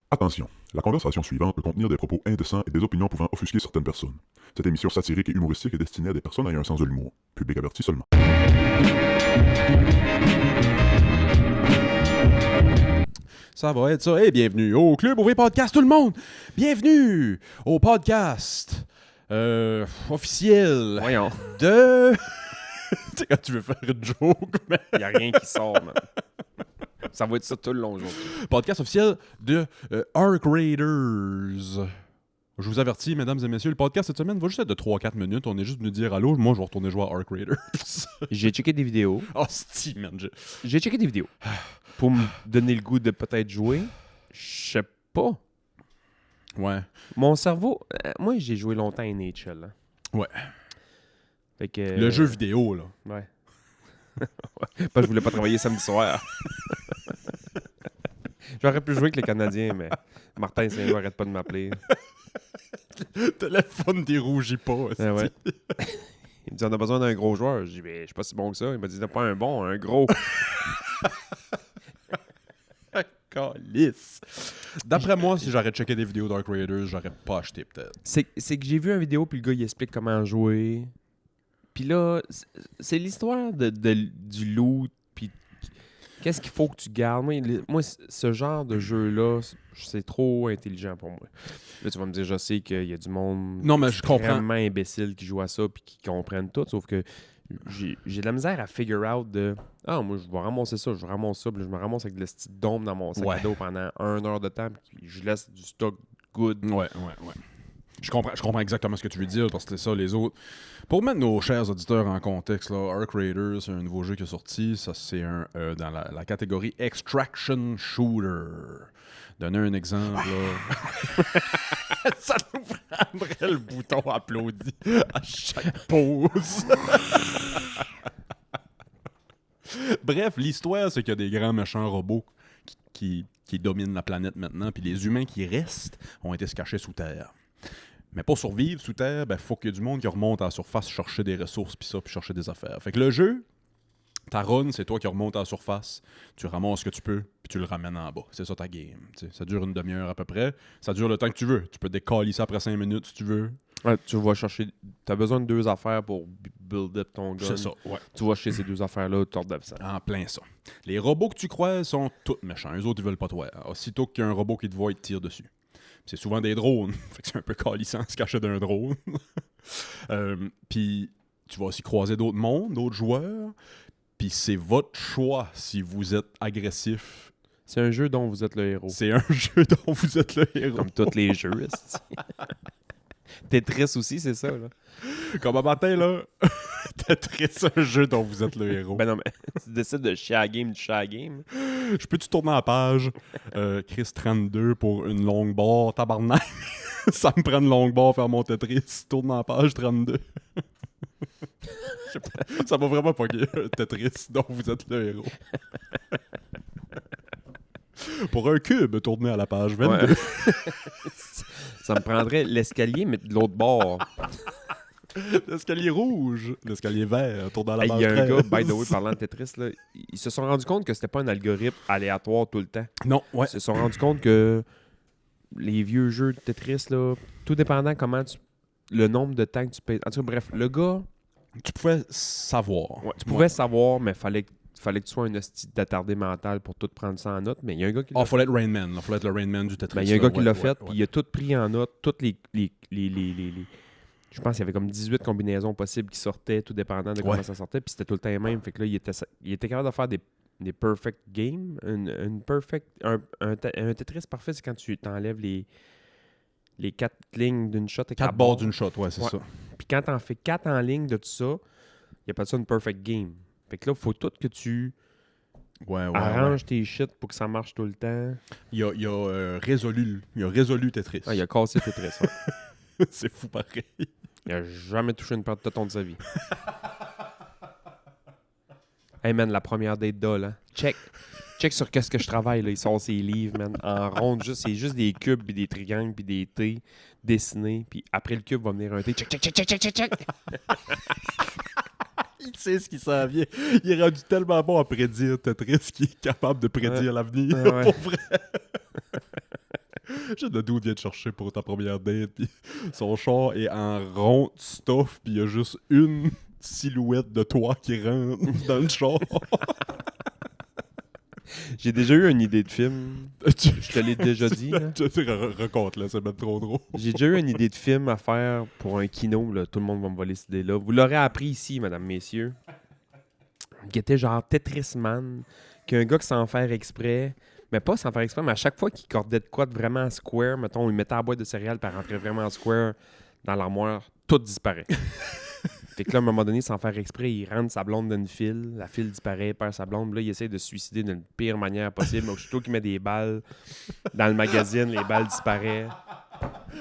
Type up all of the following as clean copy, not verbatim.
Attention, la conversation suivante peut contenir des propos indécents et des opinions pouvant offusquer certaines personnes. Cette émission satirique et humoristique est destinée à des personnes ayant un sens de l'humour. Public averti seulement. Ça va être ça. Et bienvenue au Club Ouvrier Podcast, tout le monde! Bienvenue au podcast officiel Voyons, de... tu sais, quand tu veux faire une joke, mais... il n'y a rien qui sort, man. Ça va être ça tout le long aujourd'hui. Podcast officiel de Arc Raiders. Je vous avertis, mesdames et messieurs, le podcast cette semaine va juste être de 3-4 minutes. On est juste venu dire allô. Moi, je vais retourner jouer à Arc Raiders. J'ai checké des vidéos. Oh, c'est man. J'ai checké des vidéos. Pour me donner le goût de peut-être jouer. Je sais pas. Ouais. Mon cerveau... moi, j'ai joué longtemps à NHL. Hein. Ouais. Fait que, Le jeu vidéo, là. Ouais. Parce que je voulais pas travailler samedi soir. J'aurais pu jouer avec les Canadiens, mais Martin Saint-Louis arrête pas de m'appeler. Téléphone dérougit pas. Ah ouais. Il me dit, on a besoin d'un gros joueur. Je dis, mais je suis pas si bon que ça. Il m'a dit, pas un bon, un gros. Calice. D'après moi, si j'aurais checké des vidéos d'Arc Raiders, j'aurais pas acheté peut-être. C'est que j'ai vu une vidéo, puis le gars, il explique comment jouer. Puis là, c'est l'histoire du loot, puis qu'est-ce qu'il faut que tu gardes. Moi, ce genre de jeu-là, c'est trop intelligent pour moi. Là, tu vas me dire, je sais qu'il y a du monde Non, mais je comprends. extrêmement imbécile qui joue à ça, puis qui comprennent tout, sauf que j'ai de la misère à figure out de « Ah, moi, je vais ramasser ça, je ramasse ça, puis je me ramasse avec de la petite dôme dans mon sac à dos pendant 1 heure de temps, puis je laisse du stock good. » Ouais. Je comprends exactement ce que tu veux dire, parce que c'est ça, les autres. Pour mettre nos chers auditeurs en contexte, là, Arc Raiders, c'est un nouveau jeu qui est sorti. Ça, c'est dans la catégorie Extraction Shooter. Donner un exemple, là. Ça nous prendrait le bouton applaudi à chaque pause. Bref, l'histoire, c'est qu'il y a des grands méchants robots qui dominent la planète maintenant, puis les humains qui restent ont été se cacher sous terre. Mais pour survivre sous terre, ben faut qu'il y ait du monde qui remonte à la surface chercher des ressources puis chercher des affaires. Fait que le jeu, ta run, c'est toi qui remontes à la surface, tu ramasses ce que tu peux puis tu le ramènes en bas. C'est ça ta game. T'sais, ça dure une demi-heure à peu près. Ça dure le temps que tu veux. Tu peux décaler ça après 5 minutes si tu veux. Ouais, tu vas chercher... T'as besoin de 2 affaires pour build up ton gun. C'est ça, ouais. Tu vas chercher ces 2 affaires-là, tu ordonnes ça. En plein ça. Les robots que tu croises sont tous méchants. Eux autres, ils veulent pas toi. Aussitôt qu'il y a un robot qui te voit, il te tire dessus. C'est souvent des drones. Fait que c'est un peu calissant se cacher d'un drone. Puis tu vas aussi croiser d'autres mondes, d'autres joueurs. Puis c'est votre choix si vous êtes agressif. C'est un jeu dont vous êtes le héros. C'est un jeu dont vous êtes le héros. Comme tous les jeux. esti. Tetris aussi, c'est ça, là. Comme un matin, là, Tetris, c'est un jeu dont vous êtes le héros. Ben non, mais tu décides de chier à la game, du chier à la game. Je peux-tu tourner la page? Chris 32 pour une longue barre, tabarnak. Ça me prend une longue barre faire mon Tetris. Tourne la page 32. Je sais pas, ça m'a vraiment pas Tetris dont vous êtes le héros. Pour un cube, tournez à la page 22. Ouais. Ça me prendrait l'escalier, mais de l'autre bord. L'escalier rouge, l'escalier vert, tourne à la Il page y a un 13. gars, by the way, parlant de Tetris, là, ils se sont rendus compte que c'était pas un algorithme aléatoire tout le temps. Non, ouais. Ils se sont rendus compte que les vieux jeux de Tetris, là, tout dépendant comment le nombre de temps que tu payes. En tout cas, bref, le gars... Tu pouvais savoir. Ouais, tu pouvais savoir, mais fallait que tu sois un hostie d'attardé mental pour tout prendre ça en note. Mais il y a un gars qui l'a Fallait être Rain Man. Fallait être le Rain Man du Tetris. Ben, il y a un gars qui l'a fait, ouais. puis il a tout pris en note, toutes les je pense qu'il y avait comme 18 combinaisons possibles qui sortaient, tout dépendant de comment ça sortait, puis c'était tout le temps les mêmes. Fait que là, il était capable de faire des perfect games. Un Tetris parfait, c'est quand tu t'enlèves les 4 lignes d'une shot. 4 barres d'une shot, ouais, c'est ça. Puis quand t'en fais 4 en ligne de tout ça, il appelle ça une perfect game. Fait que là, il faut tout que tu arranges tes shit pour que ça marche tout le temps. Il a résolu Tetris. Ah, il a cassé Tetris. Ouais. C'est fou pareil. Il a jamais touché une paire de téton de sa vie. Hey man, la première date d'Ol, hein. Check sur qu'est-ce que je travaille, là. Il sort ses livres, man. En ronde, c'est juste des cubes, puis des triangles, puis des T dessinés. Puis après le cube va venir un T. Check. Il sait ce qui s'en vient. Il est rendu tellement bon à prédire Tetris qu'il est capable de prédire l'avenir. Ouais. Pour vrai. J'ai le dude vient te chercher pour ta première date, puis son char est en rond stuff, puis il y a juste une silhouette de toi qui rentre dans le char. J'ai déjà eu une idée de film. Je te l'ai déjà dit. Là. Raconte, là, c'est même trop drôle. J'ai déjà eu une idée de film à faire pour un kino. Là. Tout le monde va me voler cette idée-là. Vous l'aurez appris ici, mesdames, messieurs. Qui était genre Tetris Man. Qu'un gars qui s'en faire exprès. Mais pas sans faire exprès, mais à chaque fois qu'il cordait de quoi de vraiment square, mettons, il mettait la boîte de céréales pour rentrer vraiment square dans l'armoire, tout disparaît. Fait que là, à un moment donné, sans faire exprès, il rentre sa blonde dans une file, la file disparaît, il perd sa blonde, là, il essaie de se suicider d'une pire manière possible. Donc, aussitôt qu'il met des balles dans le magazine, les balles disparaissent.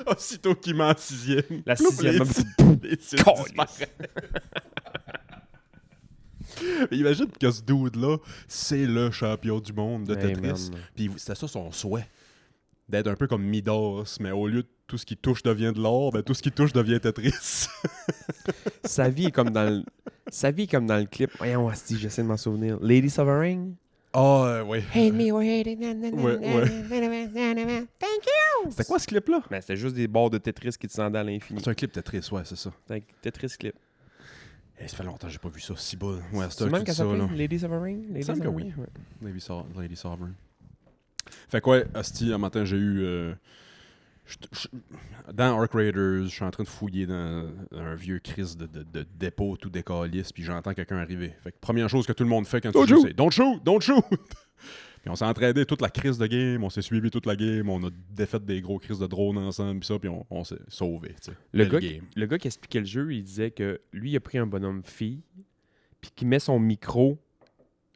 Aussitôt qu'il met en sixième. La ploup, sixième, les cils disparaissent. Mais imagine que ce dude-là, c'est le champion du monde de Hey, Tetris. man. Puis c'était ça son souhait. D'être un peu comme Midas, mais au lieu de tout ce qui touche devient de l'or, ben tout ce qui touche devient Tetris. Sa vie est comme dans le... Sa vie est comme dans le clip. Voyons, asti, j'essaie de m'en souvenir. Lady Sovereign. Ah, ouais. Hate me or hate it. Thank you. C'était quoi ce clip-là? Ben, c'était juste des bords de Tetris qui descendaient à l'infini. C'est un clip Tetris, ouais, c'est ça. C'était un Tetris clip. Ça fait longtemps que j'ai pas vu ça. Si bas. Ouais, C'est c'est un même truc qu'elle ça, là. s'appelait Lady Sovereign? Lady semble que Sovereign, oui. ouais. Lady Sovereign. Fait que ouais, asti, un matin, j'ai eu... dans Arc Raiders, je suis en train de fouiller dans un vieux crise de dépôt tout décaliste, puis j'entends quelqu'un arriver. Fait que première chose que tout le monde fait quand tu joues, c'est « Don't shoot! Don't shoot! » Puis on s'est entraîné toute la crise de game, on s'est suivi toute la game, on a défait des gros crises de drones ensemble, puis ça, puis on s'est sauvés, tu sais. Le Belle gars, game. le gars qui expliquait le jeu, il disait que lui, il a pris un bonhomme fille, puis qu'il met son micro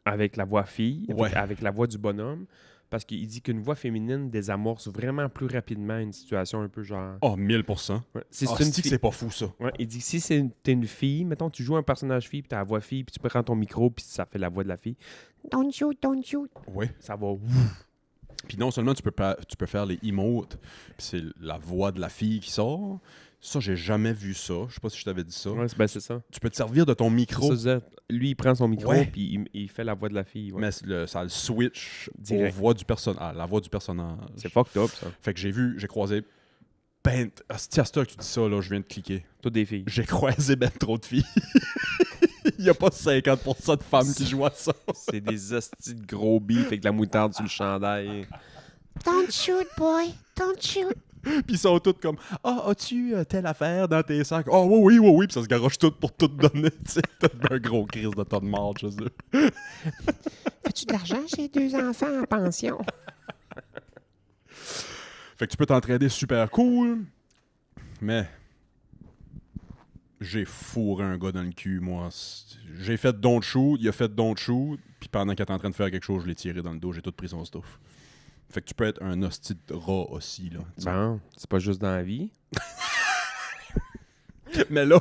avec la voix fille, Ouais. avec la voix du bonhomme, parce qu'il dit qu'une voix féminine désamorce vraiment plus rapidement une situation un peu genre... Oh, 1000%. Ouais. Si Ah, c'est une c'est-tu que fille... c'est pas fou, ça. Ouais, il dit que si t'es une fille, mettons, tu joues un personnage fille, puis t'as la voix fille, puis tu prends ton micro, puis ça fait la voix de la fille, Don't shoot, don't shoot. Ouais. ça va... Puis non seulement tu peux faire les emotes, puis c'est la voix de la fille qui sort. Ça, j'ai jamais vu ça. Je sais pas si je t'avais dit ça. Ouais, ben, c'est ça. Tu peux te servir de ton micro, Ça, c'est ça. Lui, il prend son micro, Ouais. puis il fait la voix de la fille. Ouais. mais ça le switch Direct. aux voix du personnage. La voix du personnage. C'est fucked up, ça. Fait que j'ai croisé ben... Asti, à cette heure que tu dis ça, là, je viens de cliquer. Toutes des filles. J'ai croisé ben trop de filles. Il y a pas 50% de femmes qui jouent à ça. C'est des hosties de gros bifs avec de la moutarde sur le chandail. Don't shoot, boy. Don't shoot. Puis ils sont toutes comme « Ah, as-tu telle affaire dans tes sacs? »« Ah, oui, oui, oui, oui. » Puis ça se garoche tout pour tout donner, tu sais. T'as un gros crise de tas de marde chez eux. Fais-tu de l'argent? J'ai 2 enfants en pension. Fait que tu peux t'entraider super cool, mais j'ai fourré un gars dans le cul, moi. J'ai fait don't shoot, il a fait don't shoot, puis pendant qu'il était en train de faire quelque chose, je l'ai tiré dans le dos, j'ai tout pris son stuff. Fait que tu peux être un hostie de rat aussi, là. tu sais. Bon, c'est pas juste dans la vie. Mais là,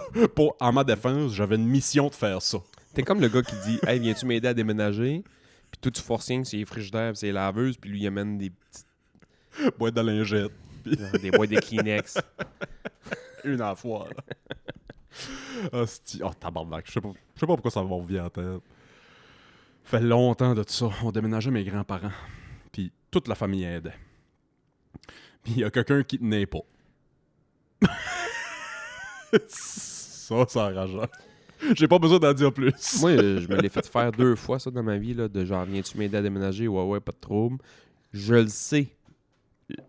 en ma défense, j'avais une mission de faire ça. T'es comme le gars qui dit « Hey, viens-tu m'aider à déménager? » Puis toi, tu forces rien que c'est les frigidaires, puis c'est les laveuses, puis lui, il amène des petites... Boîte de lingette. genre, des boîtes de Kleenex. Une à la fois, là. Hostie. Oh, tabarnak. Je sais pas pourquoi ça m'a revenu en tête. Fait longtemps de tout ça. On déménageait mes grands-parents. Puis toute la famille aidait. Puis il y a quelqu'un qui tenait pas. Ça, c'est enrageant. J'ai pas besoin d'en dire plus. Moi, je me l'ai fait faire 2 fois, ça, dans ma vie, là, de genre, viens-tu m'aider à déménager? Ouais, pas de trouble. Je le sais.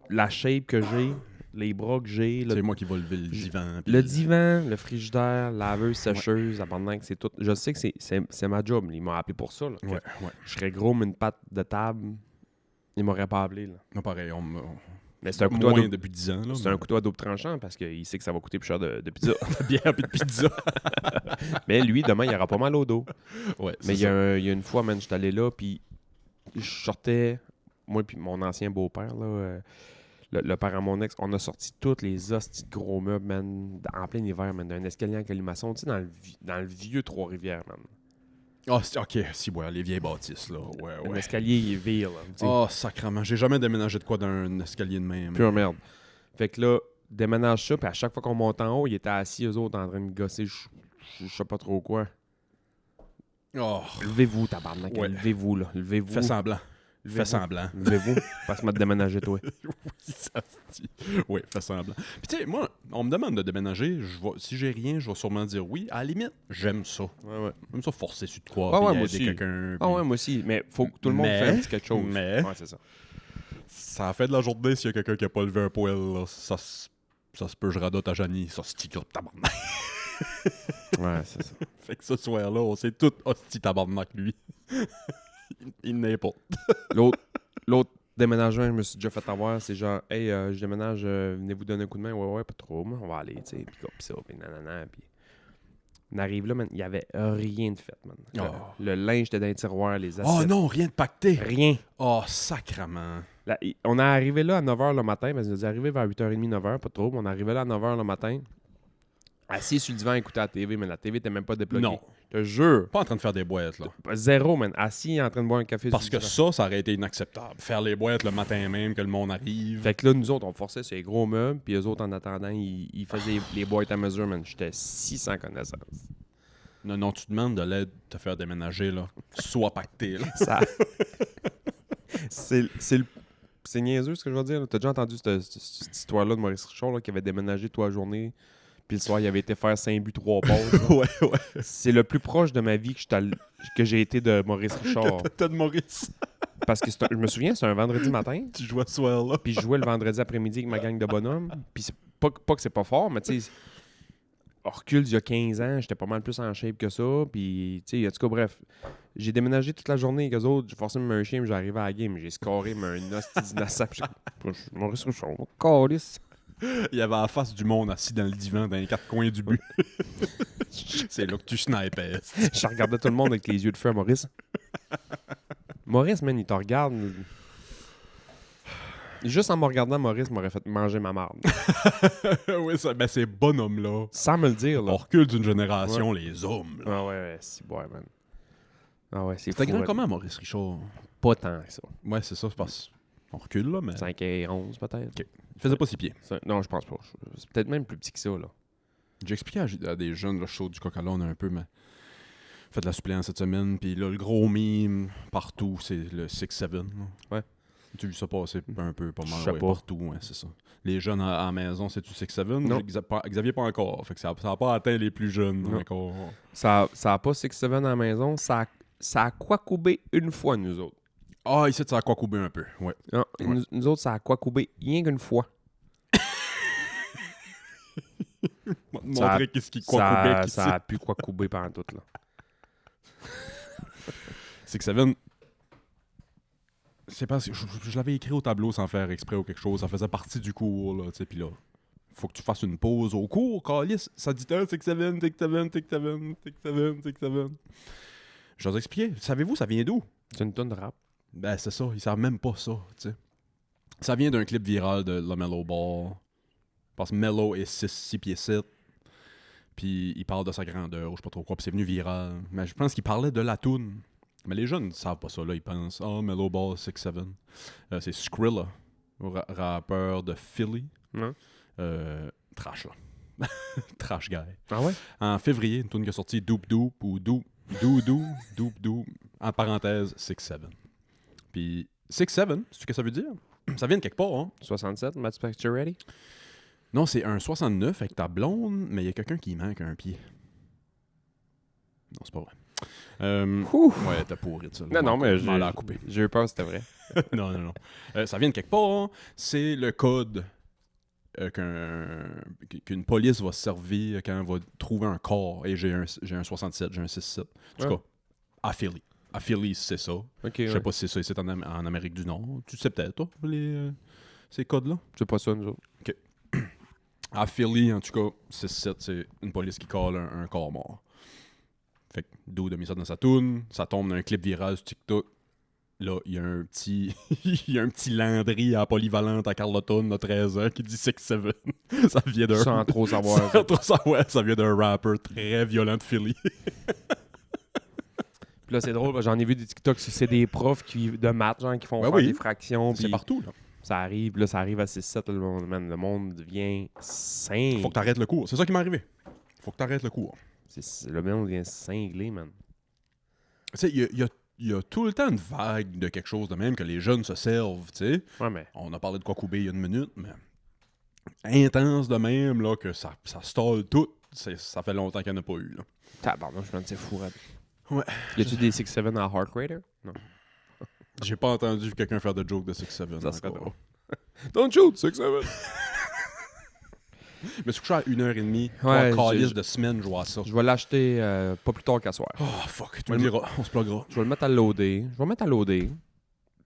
La shape que j'ai, les bras que j'ai, C'est moi qui vais lever le divan. puis le divan, le frigidaire, laveuse, sécheuse, abondante, c'est tout. Je sais que c'est ma job. Ils m'ont appelé pour ça. Là. Ouais, ouais. Je serais gros, mais une patte de table, ils m'auraient pas appelé. Là. Non, pareil, Mais c'est un couteau à moins double, depuis 10 ans. Là, c'est un couteau à double tranchant parce qu'il sait que ça va coûter plus cher de pizza. de bière puis de pizza. Mais lui, demain, il aura pas mal au dos. Ouais, Mais c'est il y, ça. il y a une fois, man, j'étais allé là, puis je sortais, moi puis mon ancien beau-père, là, le père à mon ex, on a sorti toutes les hosties de gros meubles, man, en plein hiver, man, d'un escalier en colimaçon, tu sais, dans le vieux Trois-Rivières, man. Ah, ok, si, ouais, les vieilles bâtisses, là. Ouais, Un ouais. escalier, il est vire, là, tu sais. Oh, sacrement. J'ai jamais déménagé de quoi d'un escalier de même. Pure merde. Fait que là, déménage ça, puis à chaque fois qu'on monte en haut, il était assis, eux autres, en train de gosser, je sais pas trop quoi. Oh, Levez-vous, tabarnak, Ouais. levez-vous, là, levez-vous. fais semblant. Fais semblant. Levez-vous, parce que m'a déménagé, toi. Oui, ça se dit. Oui, fais semblant. Puis tu sais, moi, on me demande de déménager. Si j'ai rien, je vais sûrement dire oui. À la limite, j'aime ça. Ouais. J'aime ça forcer sur de quoi. Ouais, puis moi aider aussi. quelqu'un. Ah puis- ouais, moi aussi. Mais faut que tout le monde Mais- fasse un petit quelque chose. mais- Ouais, c'est ça. Ça a fait de la journée s'il y a quelqu'un qui a pas levé un poil. Là, ça se peut, je radote à Janie. Ça se tigre tabarnak. Ouais, c'est ça. Fait que ce soir-là, on s'est tout hostie tabarnak, lui. Il n'est pas. L'autre déménagement, je me suis déjà fait avoir, c'est genre, hey, je déménage, venez-vous donner un coup de main? Ouais, pas trop, on va aller, tu sais, puis comme ça, puis nanana, puis. On arrive là, man, il y avait rien de fait, man. Oh. Le linge était dans les tiroirs, les assiettes. Oh non, rien de pacté. Rien. Oh, sacrement. Là, on est arrivé là à 9h le matin, mais on est arrivé vers 8h30, 9h, pas trop, mais on est arrivé là à 9h le matin, assis sur le divan à écouter la TV, mais la TV était même pas débloquée. Non. Je te jure. Pas en train de faire des boîtes, là. Zéro, man. Assis en train de boire un café Parce sur le que divan. ça aurait été inacceptable. Faire les boîtes le matin même, que le monde arrive. Fait que là, nous autres, on forçait sur les gros meubles, puis eux autres, en attendant, ils faisaient les boîtes à mesure, man. J'étais si sans connaissance. Non, tu demandes de l'aide de te faire déménager, là. Sois pacté, là. Ça... C'est niaiseux, ce que je veux dire. là. T'as déjà entendu cette histoire-là de Maurice Richard, là, qui avait déménagé toute la journée, puis le soir, il avait été faire 5 buts, 3 passes. là. ouais. C'est le plus proche de ma vie que j'ai été de Maurice Richard. T'as de Maurice. Parce que je me souviens, c'est un vendredi matin, Tu jouais ce soir-là. puis je jouais le vendredi après-midi avec ma gang de bonhommes. Puis c'est pas que c'est pas fort, mais tu sais, on recule d'il y a 15 ans, j'étais pas mal plus en shape que ça. Puis, tu sais, en tout cas, bref, j'ai déménagé toute la journée avec eux autres. J'ai forcé de me un chien, mais j'arrivais à la game. J'ai scoré, mais un hostie d'innocent. Puis je Maurice Richard, câlisse. Il y avait la face du monde assis dans le divan, dans les quatre coins du but. C'est là que tu snipais. Je regardais tout le monde avec les yeux de feu à Maurice. Maurice, man, il te regarde. Juste en me regardant, Maurice m'aurait fait manger ma marde. oui, ben ces bonhommes-là. Sans me le dire, là. On recule d'une génération, les hommes. Là. Ah ouais, c'est bon, man. Ah ouais, c'est C'était fou, grand man. comment, Maurice Richard? Pas tant que ça. Ouais, c'est ça, c'est parce qu'on recule, là, mais... 5 et 11, peut-être. Ok. Il faisait pas 6 pieds. Non, je pense pas. C'est peut-être même plus petit que ça, là. J'ai expliqué à des jeunes, là, chaud du coq à l'âne un peu, mais... Fait de la suppléance cette semaine, puis là, le gros mime partout, c'est le 6-7. là. Ouais. Tu as vu ça passer un peu, pas mal, Je sais ouais, pas. partout, ouais, c'est ça. Les jeunes à la maison, c'est-tu 6-7? Non. Xavier pas encore, fait que ça a pas atteint les plus jeunes Non. encore. Ça a pas 6-7 à la maison. Ça a quacoubé une fois, nous autres. Ah, ici, ça a quoi couper un peu, ouais. Non, Ouais. nous autres, ça a quacoubé rien qu'une fois. Montrer qu'est-ce qui quoi couper ici. Ça a pu quacouber pendant tout, là. 6-7, c'est parce que je l'avais écrit au tableau sans faire exprès ou quelque chose. Ça faisait partie du cours, là, tu sais, puis là, faut que tu fasses une pause au cours, calice. Ça dit 6-7, 6-7, 6-7, 6-7, 6-7. Je vous expliquais. Savez-vous, ça vient d'où? C'est une tonne de rap. Ben, c'est ça. Ils savent même pas ça, tu sais. Ça vient d'un clip viral de LaMelo Ball. Parce que Melo est 6 pieds 7. Puis il parle de sa grandeur, ou je sais pas trop quoi. Puis c'est venu viral. Mais je pense qu'il parlait de la toune. Mais les jeunes ne savent pas ça, là. Ils pensent, Melo Ball 6-7. C'est Skrilla, rappeur de Philly. Ouais. Trash, là. Trash guy. Ah ouais? En février, une tune qui est sortie Doop Doop ou Doop Doop, en parenthèse 6-7. Puis 6-7, sais-tu ce que ça veut dire? Ça vient de quelque part, hein? 67, Matt Spector ready? Non, c'est un 69 avec ta blonde, mais il y a quelqu'un qui manque un pied. Non, c'est pas vrai. Ouais, t'as pourri de ça. Non, mais je m'en l'ai coupé. j'ai eu peur, c'était vrai. non. Ça vient de quelque part. Hein. C'est le code qu'une police va se servir quand elle va trouver un corps. Et j'ai un 67, j'ai un 6-7. En tout Ouais. cas, à Philly. À Philly, c'est ça. Ok, Je sais pas si c'est ça, c'est en Amérique du Nord. Tu sais peut-être, toi, ces codes-là? C'est pas ça, nous autres. À Philly, en tout cas, 6-7, c'est une police qui colle un corps mort. Fait que Dude a mis ça dans sa toune, ça tombe dans un clip viral sur TikTok. Là, il y a un petit il y a un petit Landry à la polyvalente à Carleton de 13 ans qui dit 6-7. Ça vient d'un... Sans trop savoir. Sans trop savoir, ça vient d'un rapper très violent de Philly. Puis là, c'est drôle, parce que j'en ai vu des TikTok, c'est des profs de maths, genre, qui font Ouais, faire oui. des fractions. C'est Puis partout, là. ça arrive à 6-7, le monde devient 5. Faut que t'arrêtes le cours. C'est ça qui m'est arrivé. Faut que t'arrêtes le cours. Le monde devient cinglé, man. Tu sais, il y il y a tout le temps une vague de quelque chose de même que les jeunes se servent, tu sais. Ouais, mais On a parlé de Kwakubé il y a une minute, mais intense de même, là, que ça stalle tout. Ça fait longtemps qu'il n'y en a pas eu, là. tabarnouche, man, c'est fou, raide. Ouais. Y a-tu des 6-7 à Heart Raider? Non. J'ai pas entendu quelqu'un faire de joke de 6-7 Ça serait encore. drôle. Don't shoot, 6-7. Mais c'est couché à 1h30, Ouais, trois calices je- de semaine, je vois ça. Je vais l'acheter pas plus tard qu'à soir. Oh, fuck, tu Ouais, me diras, on se pluggera. Je vais le mettre à loader. Je vais mettre à loader.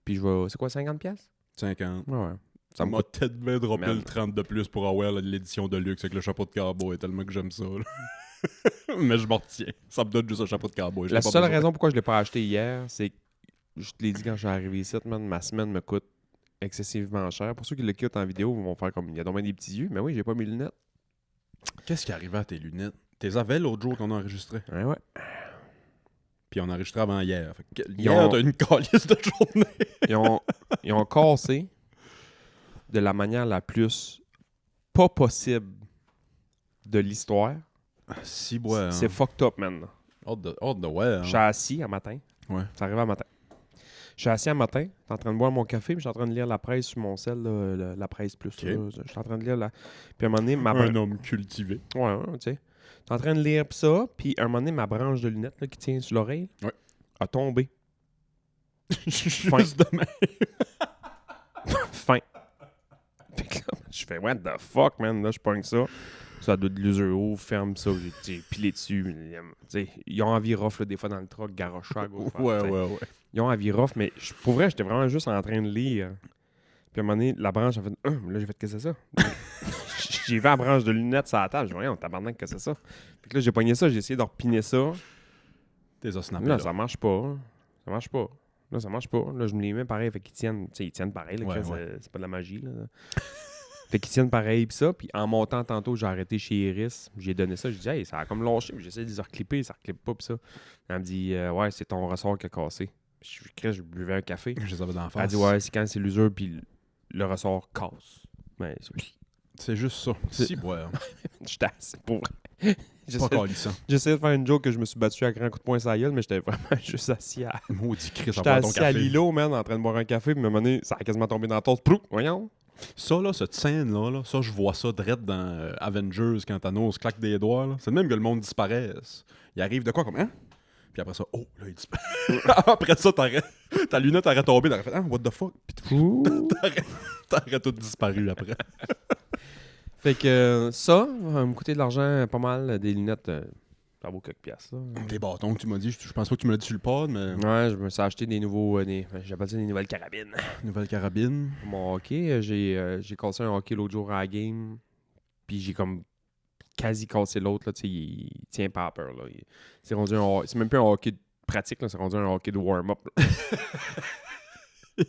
Puis je vais... C'est quoi, 50$? 50. Ouais. Ça m'a coûte- peut-être bien droppé Man. le 30 de plus pour avoir l'édition de luxe avec le chapeau de cowboy, tellement que j'aime ça. Là. Mais je m'en retiens. Ça me donne juste un chapeau de cowboy. La seule raison pourquoi je l'ai pas acheté hier, c'est que je te l'ai dit quand je suis arrivé ici, man, ma semaine me coûte excessivement cher. Pour ceux qui l'écoutent en vidéo, ils vont faire comme il y a donc bien des petits yeux. Mais oui, j'ai pas mes lunettes. Qu'est-ce qui arrivait à tes lunettes? T'es avais l'autre jour qu'on a enregistré. Ouais. Puis on a enregistré avant hier. Fait que Ils hier, ont- t'as une calice de journée. Ils ont cassé de la manière la plus pas possible de l'histoire. Si, ouais. C'est fucked up, man. Hâte de ouais. Je suis assis un matin. Ouais. Ça arrive un matin. Je suis assis un matin, je suis en train de boire mon café, puis je suis en train de lire la presse sur mon cell, là, la presse plus. Ok. Là. Je suis en train de lire la. Puis à un moment donné, Un homme cultivé. Ouais, tu sais. Je suis en train de lire pis ça, puis à un moment donné, ma branche de lunettes là, qui tient sur l'oreille Ouais. a tombé. Juste demain. Fin. Fait que là, je fais, what the fuck, man? Là, je pogne ça. Ça doit de l'user ferme ça. J'ai pilé dessus. Tu sais, ils ont envie rough, là, des fois, dans le truck, garoche à gauche. Ouais, tu sais. ouais. Ils ont envie rough, mais pour vrai, j'étais vraiment juste en train de lire. Puis à un moment donné, la branche a fait, là, j'ai fait, qu'est-ce que c'est ça? J'ai vu la branche de lunettes sur la table. J'ai dit, voyons, tabarnak, qu'est-ce que c'est ça? Puis que là, j'ai pogné ça, j'ai essayé de repiner ça. T'es snappé. Là, ça marche pas. Ça marche pas. Là, ça marche pas. Là, je me les mets pareil. Fait qu'ils tiennent. Tu sais, ils tiennent pareil. Là, Ouais, Chris, ouais. c'est pas de la magie. Là. Fait qu'ils tiennent pareil. Pis ça. Puis en montant tantôt, j'ai arrêté chez Iris. J'ai donné ça. J'ai dit, hey, ça a comme lâché. Puis j'ai essayé de les reclipper. Ça reclippe pas. Pis ça. Elle me dit, ouais, c'est ton ressort qui a cassé. Puis je buvais un café. Je les avais d'en face. Elle dit, ouais, c'est quand c'est l'usure. Puis le ressort casse. Mais C'est juste ça. Si, ouais. j'étais assez pour. Pas J'essayais calissant. j'essayais de faire une joke que je me suis battu à grand coup de poing sur la gueule, mais j'étais vraiment juste assis à. Maudit Chris, J'étais avoir ton assis à café. l'îlot, man, en train de boire un café, puis à un moment donné, ça a quasiment tombé dans la tasse. Prou! Voyons! Ça, là, cette scène-là, là, ça, je vois ça direct dans Avengers quand Thanos claque des doigts. là. C'est de même que le monde disparaisse. Il arrive de quoi comme, hein? Puis après ça, oh, là, il disparaît. Après ça, ta lunette aurait tombé, t'aurais fait, hein, what the fuck? Puis t'aurais tout disparu après. Fait que ça va me coûter de l'argent pas mal, des lunettes, ça vaut quelques piastres. Là. Des bâtons que tu m'as dit, je pense pas que tu me l'as dit sur le pod, mais Ouais, je me suis acheté des nouveaux, j'appelle ça des nouvelles carabines. nouvelle carabine. Pour mon hockey, j'ai cassé un hockey l'autre jour à la game, puis j'ai comme quasi cassé l'autre, là, tu sais, il tient pas à peur, là. C'est rendu c'est même plus un hockey pratique, là, c'est rendu un hockey de warm-up. là.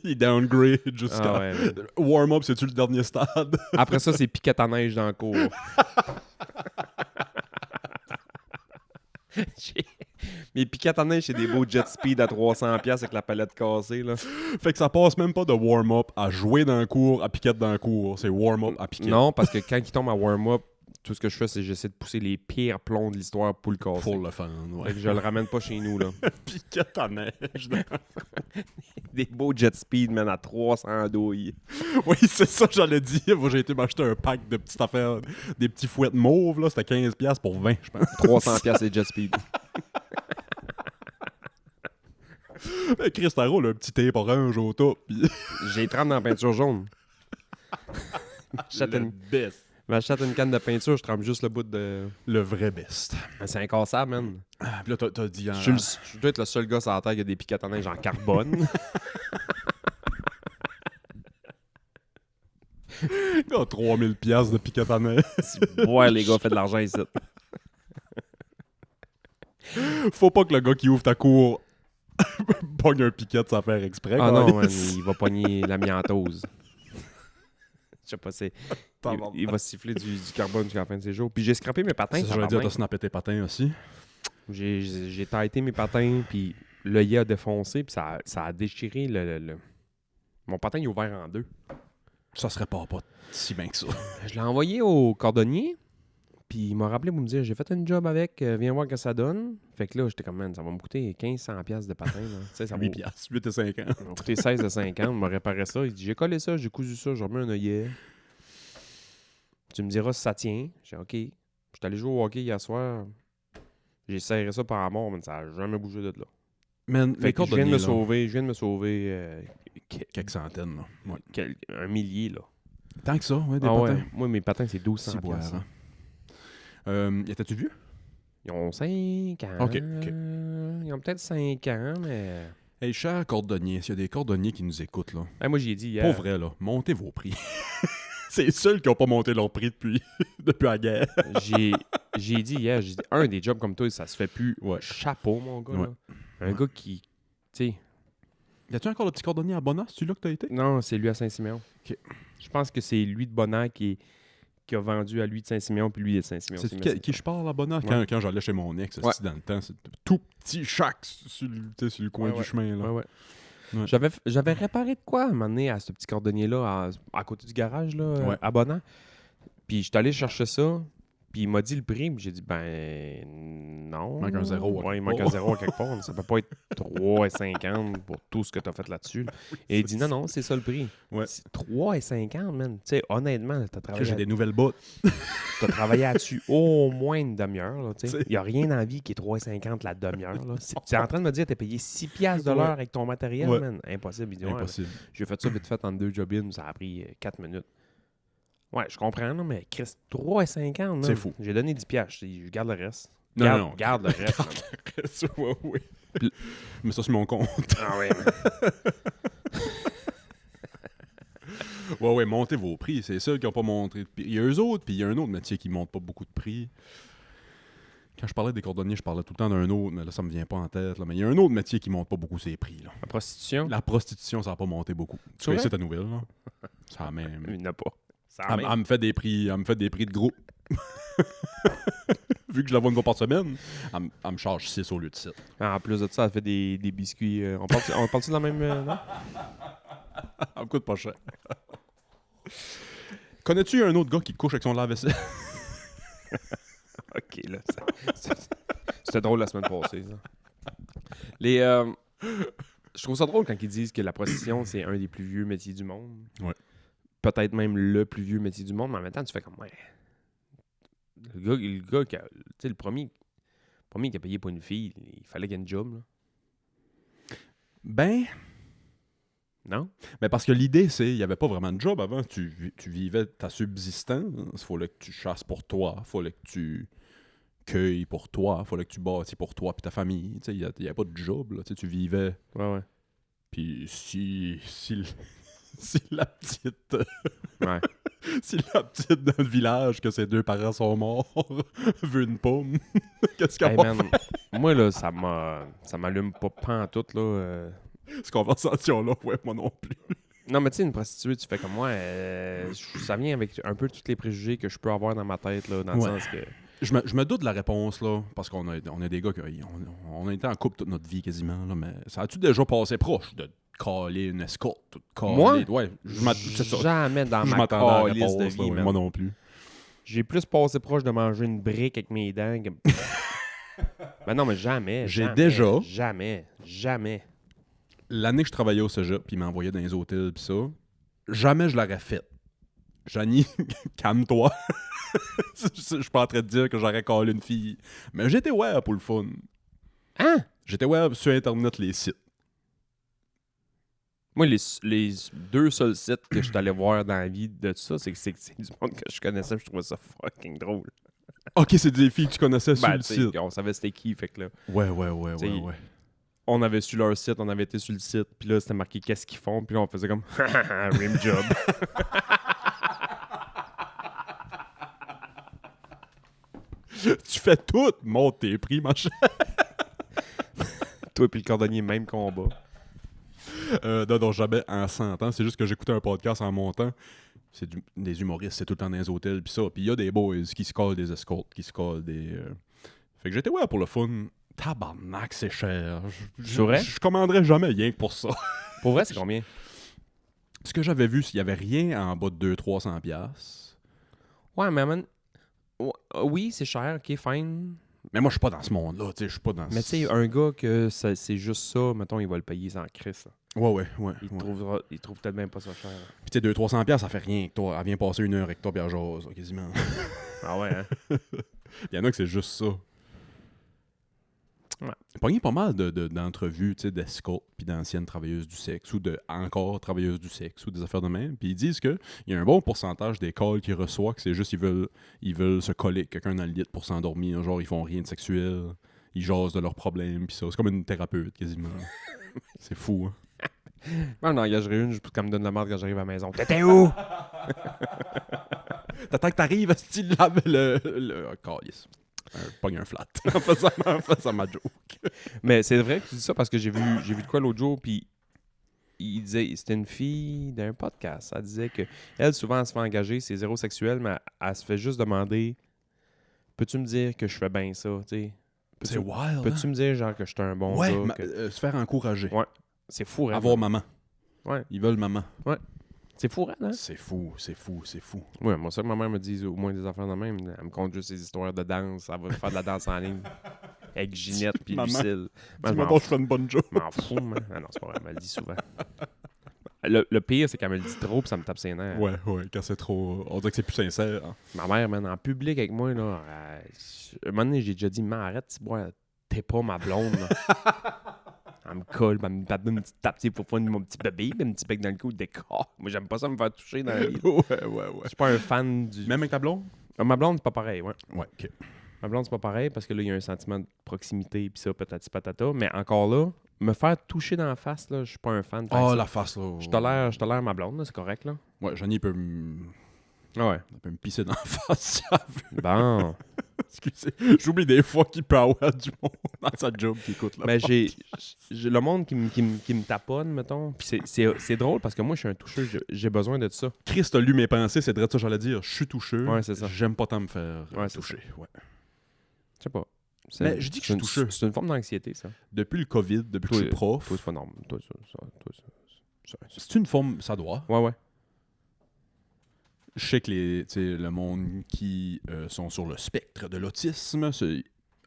Il downgrade jusqu'à... Ah ouais, man. Warm-up, c'est-tu le dernier stade? Après ça, c'est piquette à neige dans le cours. Mes piquettes à neige, c'est des beaux jet speed à 300$ avec la palette cassée. Là. Fait que ça passe même pas de warm-up à jouer dans le cours, à piquette dans le cours. C'est warm-up à piquette. Non, parce que quand il tombe à warm-up, tout ce que je fais, c'est que j'essaie de pousser les pires plombs de l'histoire pour le casser. Pour le fun, ouais. Fait que je le ramène pas chez nous. Là. Piquette à neige. Des beaux jet speed, man, à 300 douilles. Oui, c'est ça que j'allais dire. Moi, j'ai été m'acheter un pack de petites affaires, des petits fouettes mauves, là. C'était 15$ pour 20, je pense. 300$ les jet speed. Chris Tarot, là, un petit tape orange au top. Puis... J'ai 30 dans la peinture jaune. J'achète une canne de peinture, je trempe juste le bout de... Le vrai best. C'est incassable, man. Ah, puis là, t'as dit... Je dois être le seul gars sur la terre qui a des piquettes à neige en carbone. 3000$ de piquette à neige. Ouais, les gars, faites de l'argent ici. Faut pas que le gars qui ouvre ta cour pogne un piquette sans faire exprès. Ah non, man, câlisse. il va pogner l'amiantose. Je sais pas, il va siffler du carbone jusqu'à la fin de ses jours. Puis j'ai scrappé mes patins. C'est ça, j'allais dire, t'as snappé tes patins aussi. J'ai taillé mes patins, puis l'œillet a défoncé, puis ça a déchiré le... Mon patin, il est ouvert en deux. Ça serait pas si bien que ça. Je l'ai envoyé au cordonnier, Puis il m'a rappelé pour me dire, j'ai fait une job avec, viens voir ce que ça donne. Fait que là, j'étais comme, man, ça va me coûter 1500$ de patin. Là. Tu sais, ça va 8 piastres, 8 et 50. ça va coûter 16,50$. Il m'a réparé ça. Il dit, j'ai collé ça, j'ai cousu ça, j'ai remis un œillet. Tu me diras si ça tient. J'ai dit, OK. Je suis allé jouer au hockey hier soir. J'ai serré ça par amour, mais ça n'a jamais bougé de là. Man, Fait les que je viens de cordonniers, me là, sauver, quelques centaines, là. Ouais. un millier, là. Tant que ça, ouais, des Ah patins. ouais. Moi, mes patins, c'est 1200$. Si boire, piastres. étais-tu vieux? Ils ont 5 ans. OK. Ils ont peut-être 5 ans, mais... Hey, cher cordonnier, s'il y a des cordonniers qui nous écoutent, là, Hey, moi, j'ai dit hier... pour vrai, là, montez vos prix. C'est les seuls qui n'ont pas monté leur prix depuis la guerre. J'ai dit hier, j'ai dit, un des jobs comme toi, ça se fait plus. Ouais. Chapeau, mon gars. Ouais. Là. Un gars qui... Tu sais... Y a-tu encore le petit cordonnier à Bonas, celui-là que t'as été? Non, c'est lui à Saint-Siméon. OK. Je pense que c'est lui de Bonheur qui a vendu à lui de Saint-Siméon, puis lui de Saint-Siméon. C'est qui je parle à Bonas? Ouais. Quand j'allais chez mon ex, Ouais. dans le temps, c'était tout petit chac sur le coin Ouais, du chemin. Là. Ouais. Ouais. J'avais réparé de quoi à un moment donné à ce petit cordonnier-là, à côté du garage, là, Ouais. à Bonheur. Puis je suis allé chercher ça, puis il m'a dit le prix, puis j'ai dit, ben non. Il manque un zéro à Ouais, il quelque manque un part. zéro à quelque part. Ça peut pas être 3,50$ pour tout ce que tu as fait là-dessus. Et il dit, non, c'est ça le prix. Ouais. C'est 3,50$, man. Tu sais, honnêtement, tu as J'ai travaillé, des nouvelles bottes. t'as travaillé là-dessus au moins une demi-heure. là, tu sais. T'sais. Il n'y a rien dans la vie qui est 3,50$ la demi-heure. là. Tu es en train de me dire que tu as payé 6$ de l'heure avec ton matériel, Ouais. man. Impossible. Il dit, ouais, Impossible. j'ai fait ça vite fait en 2 job-in, ça a pris 4 minutes. Ouais, je comprends, là, mais Chris, 3,50$, man. C'est fou. J'ai donné 10$, je garde le reste. Non. Garde le reste, man. Ouais. Mais ça, c'est mon compte. Ah ouais, man. Ouais, montez vos prix. C'est ceux qui n'ont pas montré de prix. Il y a eux autres, puis il y a un autre métier qui ne monte pas beaucoup de prix. Quand je parlais des cordonniers, je parlais tout le temps d'un autre, mais là, ça me vient pas en tête. Là. Mais il y a un autre métier qui ne monte pas beaucoup ses prix. Là. La prostitution, La prostitution, ça n'a pas monté beaucoup. Tu vrai? connais ta nouvelle, là? Ça a même... il n'y en a pas. Ça Elle, elle me fait des prix de groupe. Vu que je la vois une fois par semaine, elle me charge 6 au lieu de 7. En plus de ça, elle fait des biscuits. On parle-tu de la même... non? Elle me coûte pas cher. Connais-tu un autre gars qui couche avec son lave-vaisselle? OK, là. C'était drôle la semaine passée, ça. Je trouve ça drôle quand ils disent que la prostitution, c'est un des plus vieux métiers du monde. Ouais. Peut-être même le plus vieux métier du monde, mais en même temps, tu fais comme, ouais. Le gars qui a, tu sais, le premier qui a payé pour une fille, il fallait qu'il y ait une job, là. Ben Non? parce que l'idée, c'est il n'y avait pas vraiment de job avant. Tu vivais ta subsistance. Il fallait que tu chasses pour toi. Il fallait que tu cueilles pour toi. Il fallait que tu bâtis pour toi et ta famille. Il n'y avait pas de job. Là. Tu vivais. Ouais. Puis si la petite... Ouais. Si la petite dans le village, que ses 2 parents sont morts, veut une pomme, qu'est-ce qu'elle Hey, va man, moi, là, ça m'allume pas pantoute, là. faire? Cette conversation-là, ouais, moi non plus. Non, mais tu sais, une prostituée, tu fais comme moi, ça vient avec un peu tous les préjugés que je peux avoir dans ma tête, là, dans le Ouais. sens que... Je me doute de la réponse, là, parce qu'on a des gars qui on a été en couple toute notre vie quasiment, là, mais ça a-tu déjà passé proche de caler une escorte? De caler... Moi? Ouais, c'est ça. Jamais dans Je ma m'attendais à la calice réponse, de là, vie, ouais, man. moi non plus. J'ai plus passé proche de manger une brique avec mes dents que... Ben non, mais jamais. J'ai jamais, déjà- Jamais. L'année que je travaillais au cégep, puis il m'envoyait dans les hôtels, puis ça, jamais je l'aurais fait. Janie, calme-toi. Je suis pas en train de dire que j'aurais collé une fille. Mais j'étais web pour le fun. Hein? J'étais web sur Internet, les sites. Moi, les 2 seuls sites que je suis allé voir dans la vie de ça, c'est du monde que je connaissais, puis je trouvais ça fucking drôle. Ok, c'est des filles que tu connaissais sur Ben, le tu site. sais, on savait c'était qui, fait que là... Ouais. T'sais, On avait su leur site, on avait été sur le site, puis là, c'était marqué qu'est-ce qu'ils font, puis là, on faisait comme Rim Job. Tu fais tout, monte tes prix, machin. Toi puis le cordonnier, même combat. Non, jamais en 100 ans. C'est juste que j'écoutais un podcast en montant. C'est des humoristes, c'est tout le temps dans les hôtels, puis ça. Puis il y a des boys qui se collent des escortes, qui se collent des... Fait que j'étais ouais pour le fun. Tabarnak, c'est cher. C'est vrai? Je commanderais jamais rien que pour ça. Pour vrai, c'est combien? Ce que j'avais vu, c'est qu'il y avait rien en bas de 200-300$. Ouais, mais man, Oui, c'est cher, ok, fine. Mais moi, je suis pas dans ce monde-là, tu sais, je suis pas dans Mais tu sais, un gars que c'est juste ça, mettons, il va le payer sans crise. Ouais. Il trouve peut-être même pas ça cher. Puis tu sais, 200-300$, ça fait rien que toi. Elle vient passer 1 heure avec toi, puis elle jase, quasiment. Ah ouais, hein? Il y en a que c'est juste ça. Ouais. Pogné pas mal d'entrevues, tu sais, d'escortes, puis d'anciennes travailleuses du sexe, ou de encore travailleuses du sexe, ou des affaires de même. Puis ils disent qu'il y a un bon pourcentage des calls qu'ils reçoivent, que c'est juste ils veulent se coller avec quelqu'un dans le lit pour s'endormir. Genre, ils font rien de sexuel. Ils jasent de leurs problèmes, puis ça. C'est comme une thérapeute, quasiment. C'est fou, hein? Moi, j'en engagerais une juste pour qu'elle me donne la merde quand j'arrive à la maison. T'étais où? T'attends que t'arrives, style lave le calice. Pogne un flat en faisant ma joke. Mais c'est vrai que tu dis ça parce que j'ai vu de quoi l'autre jour, puis il disait, c'était une fille d'un podcast. Elle disait que elle, souvent, elle se fait engager, c'est zéro sexuel, mais elle se fait juste demander, peux-tu me dire que je fais bien ça, tu sais? C'est wild, Peux-tu me dire, genre, que je suis un bon ouais, gars? se faire encourager. Ouais. C'est fou, hein? Avoir maman. Ouais. Ils veulent maman. C'est fou, hein? C'est fou. Ouais, moi, ça que ma mère me dit au moins des affaires de même. Elle me conte juste ses histoires de danse. Elle va faire de la danse en ligne. Avec Ginette puis Maman. Lucille. Man, Dis-moi donc, je fais une bonne joke. je m'en fous, man. Ah non, c'est pas vrai, elle me le dit souvent. Le pire, c'est qu'elle me le dit trop puis ça me tape ses nerfs. Ouais, quand c'est trop... On dirait que c'est plus sincère. Hein. Ma mère, man, en public avec moi, là, un moment donné, j'ai déjà dit, man, arrête, tu bois, t'es pas ma blonde, là. Elle me colle, elle me donne une petite tape, pour faire mon petit bébé, un petit bec dans le cou, décor. Moi, j'aime pas ça me faire toucher dans la vie. Ouais. Je suis pas un fan du... Même avec ta blonde? Ma blonde, c'est pas pareil, ouais. Ouais, OK. Ma blonde, c'est pas pareil parce que là, il y a un sentiment de proximité puis ça, patati patata. Mais encore là, me faire toucher dans la face, là, je suis pas un fan. Ah, la face, là. Je tolère ma blonde, là, c'est correct, là. Ouais, Johnny peut me Ouais. pisser dans la face si elle veut. Bon. Excusez. J'oublie des fois qu'il peut avoir du monde dans sa job qui écoute là. Mais j'ai le monde qui me taponne, mettons. Puis c'est drôle parce que moi, je suis un toucheur. J'ai besoin de ça. Christ a lu mes pensées, c'est vrai ça j'allais dire. Je suis toucheux. Ouais, c'est ça. J'aime pas tant me faire Ouais, c'est toucher. Ouais. Je sais pas. Mais je dis que je suis toucheux. C'est une forme d'anxiété, ça. Depuis le COVID, depuis que je suis prof. Toi, c'est pas normal. Toi, C'est une forme, ça doit. Ouais. Je sais que le monde qui sont sur le spectre de l'autisme,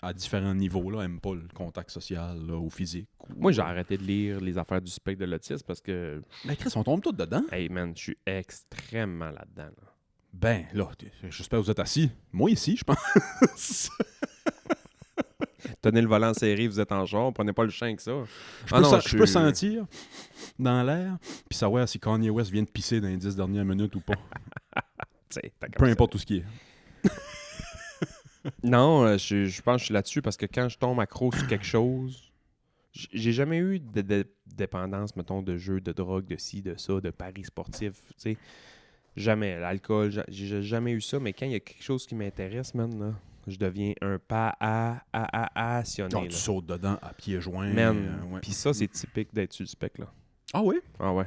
à différents niveaux, là, aiment pas le contact social là, ou physique. Moi, j'ai arrêté de lire les affaires du spectre de l'autisme parce que... Mais Chris, on tombe tous dedans. Hey, man, je suis extrêmement là-dedans, là. Ben, là, j'espère que vous êtes assis. Moi ici, je pense. Tenez le volant serré, vous êtes en genre, prenez pas le champ avec ça. Je peux sentir dans l'air, puis savoir si Kanye West vient de pisser dans les 10 dernières minutes ou pas. Peu importe tout ce qui est. Non, je pense que je suis là-dessus parce que quand je tombe accro sur quelque chose, j'ai jamais eu de dépendance, mettons, de jeux, de drogue, de ci, de ça, de paris sportifs, tu sais. Jamais. L'alcool, j'ai jamais eu ça, mais quand il y a quelque chose qui m'intéresse, man, là, je deviens un passionné. Non, tu sautes dedans à pieds joints. Man, ouais. puis ça, c'est typique d'être sur le spec, là. Ah oui? Ah ouais.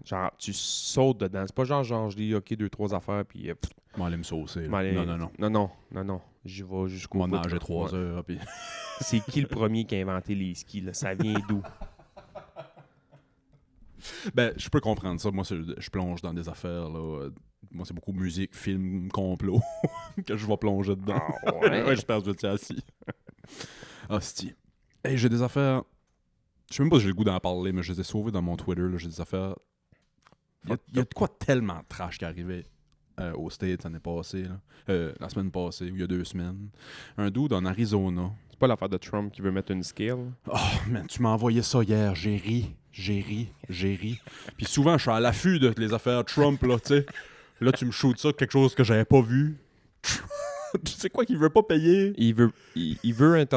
Genre, tu sautes dedans. C'est pas genre je dis, OK, 2-3 affaires, puis... M'en aller me saucer. Là. M'aller- Non. Non. J'y vais jusqu'au M'en bout. nager là. 3 Ouais. heures. Puis... C'est qui le premier qui a inventé les skis, là? Ça vient d'où? Ben, je peux comprendre ça. Moi, je plonge dans des affaires, là. Moi, c'est beaucoup musique, film, complot que je vais plonger dedans. Ah ouais? Ouais, j'espère que je tiens assis. Hostie. Hey, j'ai des affaires... Je sais même pas si j'ai le goût d'en parler, mais je les ai sauvées dans mon Twitter. Là. J'ai des affaires... Il y a de quoi tellement trash qui arrivait aux States l'année passée. Là. La semaine passée, ou il y a 2 semaines. Un dude en Arizona. C'est pas l'affaire de Trump qui veut mettre une scale? Oh, man, tu m'as envoyé ça hier. J'ai ri. Puis souvent, je suis à l'affût de les affaires Trump, là, tu sais. Là, tu me shoots ça, quelque chose que j'avais pas vu. Tu sais quoi qu'il veut pas payer? Il veut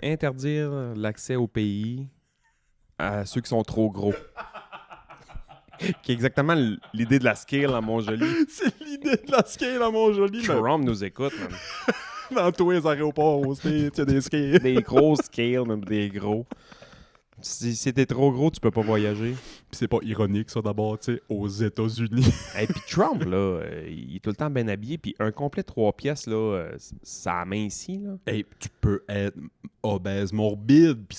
interdire l'accès au pays à ceux qui sont trop gros. Qui est exactement l'idée de la scale à Montjoli. C'est l'idée de la scale à Montjoli. Trump nous écoute, man. Dans tous les aéroports aux States, il y a des scales. Des gros scales, même des gros. Si t'es trop gros, tu peux pas voyager. Puis c'est pas ironique, ça, d'abord, tu sais, aux États-Unis. Et puis Trump, là, il est tout le temps bien habillé. Puis un complet 3 pièces, là, ça amincit, là. Hey, tu peux être obèse, morbide, puis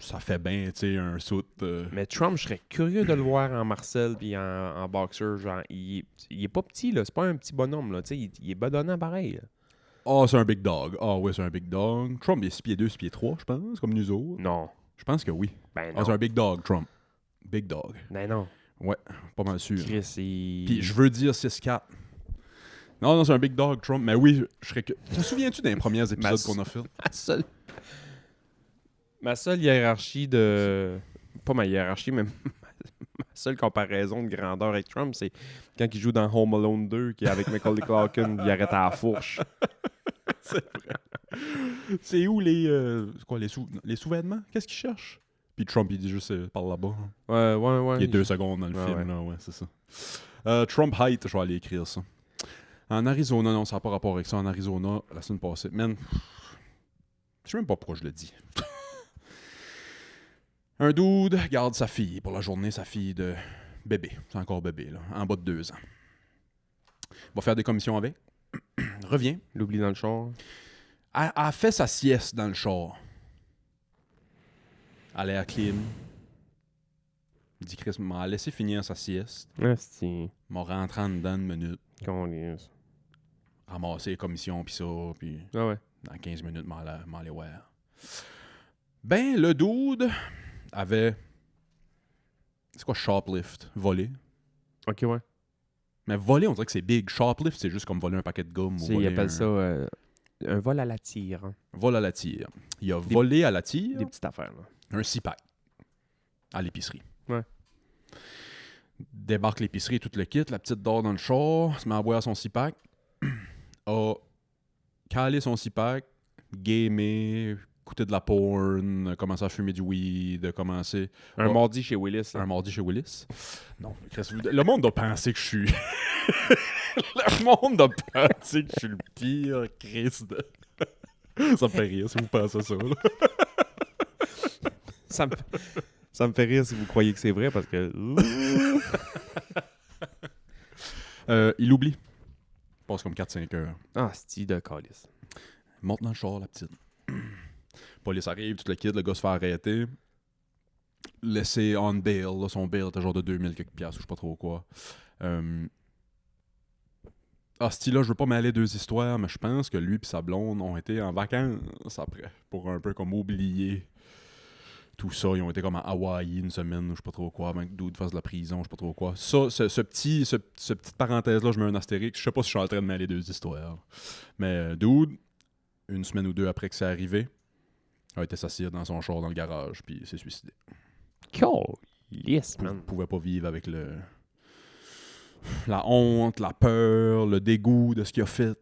ça fait bien, tu sais, un suit. Mais Trump, je serais curieux de le voir en Marcel puis en boxer. Genre, il est pas petit, là. C'est pas un petit bonhomme, là. Tu sais, il est badonnant pareil. Là. Ah, c'est un big dog. Ah oui, c'est un big dog. Trump, il est 6 pieds 2, 6 pieds 3, je pense, comme nous autres. Non. Je pense que oui. Ben Ah, non. c'est un big dog, Trump. Big dog. Ben non. Ouais, pas mal sûr. Chris, Puis je veux dire 6'4". Non, c'est un big dog, Trump. Mais oui, je serais que... Te souviens-tu des premiers épisodes qu'on a fait? Ma seule hiérarchie de... Pas ma hiérarchie, mais ma seule comparaison de grandeur avec Trump, c'est quand il joue dans Home Alone 2, qui est avec Macaulay Culkin, il arrête à la fourche. C'est où les... c'est quoi, les sous-vêtements? Qu'est-ce qu'il cherche? Puis Trump, il dit juste par là-bas. Ouais. Il y a 2 secondes dans le Ouais, film, ouais. là, ouais, c'est ça. Trump Height, je vais aller écrire ça. En Arizona, non, ça n'a pas rapport avec ça. En Arizona, la semaine passée, man, je sais même pas pourquoi je le dis. Un dude garde sa fille pour la journée, sa fille de bébé. C'est encore bébé, là, en bas de 2 ans. Va faire des commissions avec. Revient. L'oublie dans le char. Elle fait sa sieste dans le char. Elle est à clean. Il dit Chris m'a laissé finir sa sieste. Ah, c'est... M'a rentré en dedans une minute. Qu'on est... Ramasser les commissions pis ça, puis Ah ouais. dans 15 minutes, m'en aller voir. Ben, le dude avait... C'est quoi shoplift? Voler. Ok, ouais. Mais voler, on dirait que c'est big. Shoplift, c'est juste comme voler un paquet de gomme. Ou Ils voler appellent ça un vol à la tire. Hein. Vol à la tire. Il a volé à la tire Des petites affaires, là. un 6-pack à l'épicerie. Ouais. Débarque l'épicerie, tout le kit, la petite dort dans le char, se met à boire son 6-pack, a calé son 6-pack, gamé, écouté de la porn, commencé à fumer du weed, commencé... Un Oh. mardi chez Willis. là. Un mardi chez Willis. Non, Chris, le monde doit penser que je suis... le monde doit penser que je suis le pire Chris de... Ça me fait rire si vous pensez ça, là. Ça me fait rire si vous croyez que c'est vrai parce que. Il oublie. Il passe comme 4-5 heures. Ah, c'est de calice. Monte dans le char, la petite. Police arrive, tout le kid, le gars se fait arrêter. Laissé on bail, là, son bail était genre de 2000 quelques piastres ou je sais pas trop quoi. Ah, style-là, je veux pas mêler 2 histoires, mais je pense que lui et sa blonde ont été en vacances après, pour un peu comme oublier tout ça. Ils ont été comme à Hawaï une semaine ou je sais pas trop quoi, avant que Dude fasse de la prison, je sais pas trop quoi. Ça, ce petite parenthèse-là, je mets un astérix. Je sais pas si je suis en train de mêler 2 histoires. Mais Dude, une semaine ou 2 après que c'est arrivé, a été s'assire dans son char dans le garage, puis s'est suicidé. Calice, Il man. pouvait pas vivre avec la honte, la peur, le dégoût de ce qu'il a fait.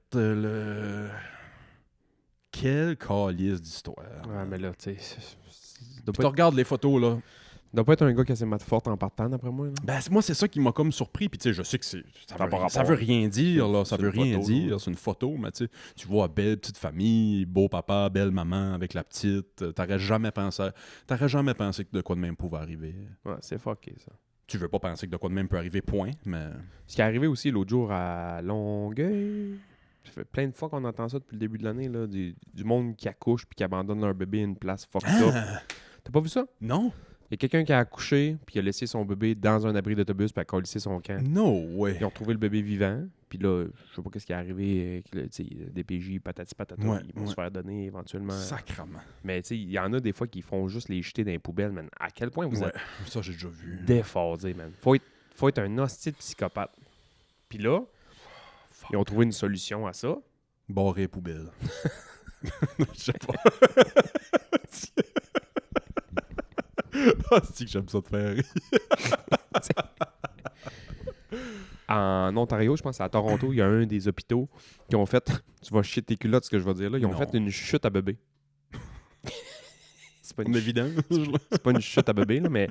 Quel calice d'histoire. Ouais, mais là, tu sais. Puis tu regardes les photos, là. Doit pas être un gars qui a ses maths fortes en partant, d'après moi. Là. Ben, moi, c'est ça qui m'a comme surpris. Puis, tu sais, je sais que ça veut rien dire, là. Ça C'est veut une rien photo, dire. là. C'est une photo, mais tu sais, tu vois belle petite famille, beau papa, belle maman avec la petite. T'aurais jamais pensé que de quoi de même pouvait arriver. Ouais, c'est fucké, ça. Tu veux pas penser que de quoi de même peut arriver, point, mais... Ce qui est arrivé aussi l'autre jour à Longueuil. Ça fait plein de fois qu'on entend ça depuis le début de l'année, là. Du monde qui accouche puis qui abandonne leur bébé à une place fucked up. T'as pas vu ça? Non? Il y a quelqu'un qui a accouché puis qui a laissé son bébé dans un abri d'autobus puis a collissé son camp. No way. Ils ont retrouvé le bébé vivant. Puis là, je sais pas qu'est-ce qui est arrivé. DPJ, patati patata, Ouais, ils vont se faire donner éventuellement. Sacrement. Mais tu sais, il y en a des fois qui font juste les jeter dans les poubelles, man. À quel point vous Ouais, êtes ça j'ai déjà vu. déphasés, man. Faut être un hostie de psychopathe. Puis là, ils ont trouvé une solution à ça. Barrer les poubelles. Je sais pas. Ah, c'est que j'aime ça te faire rire. En Ontario, je pense, c'est à Toronto, il y a un des hôpitaux qui ont fait... Tu vas chier tes culottes, ce que je vais dire là. Ils ont Non. fait une chute à bébé. C'est pas En une évidence. c'est pas une chute à bébé, là, mais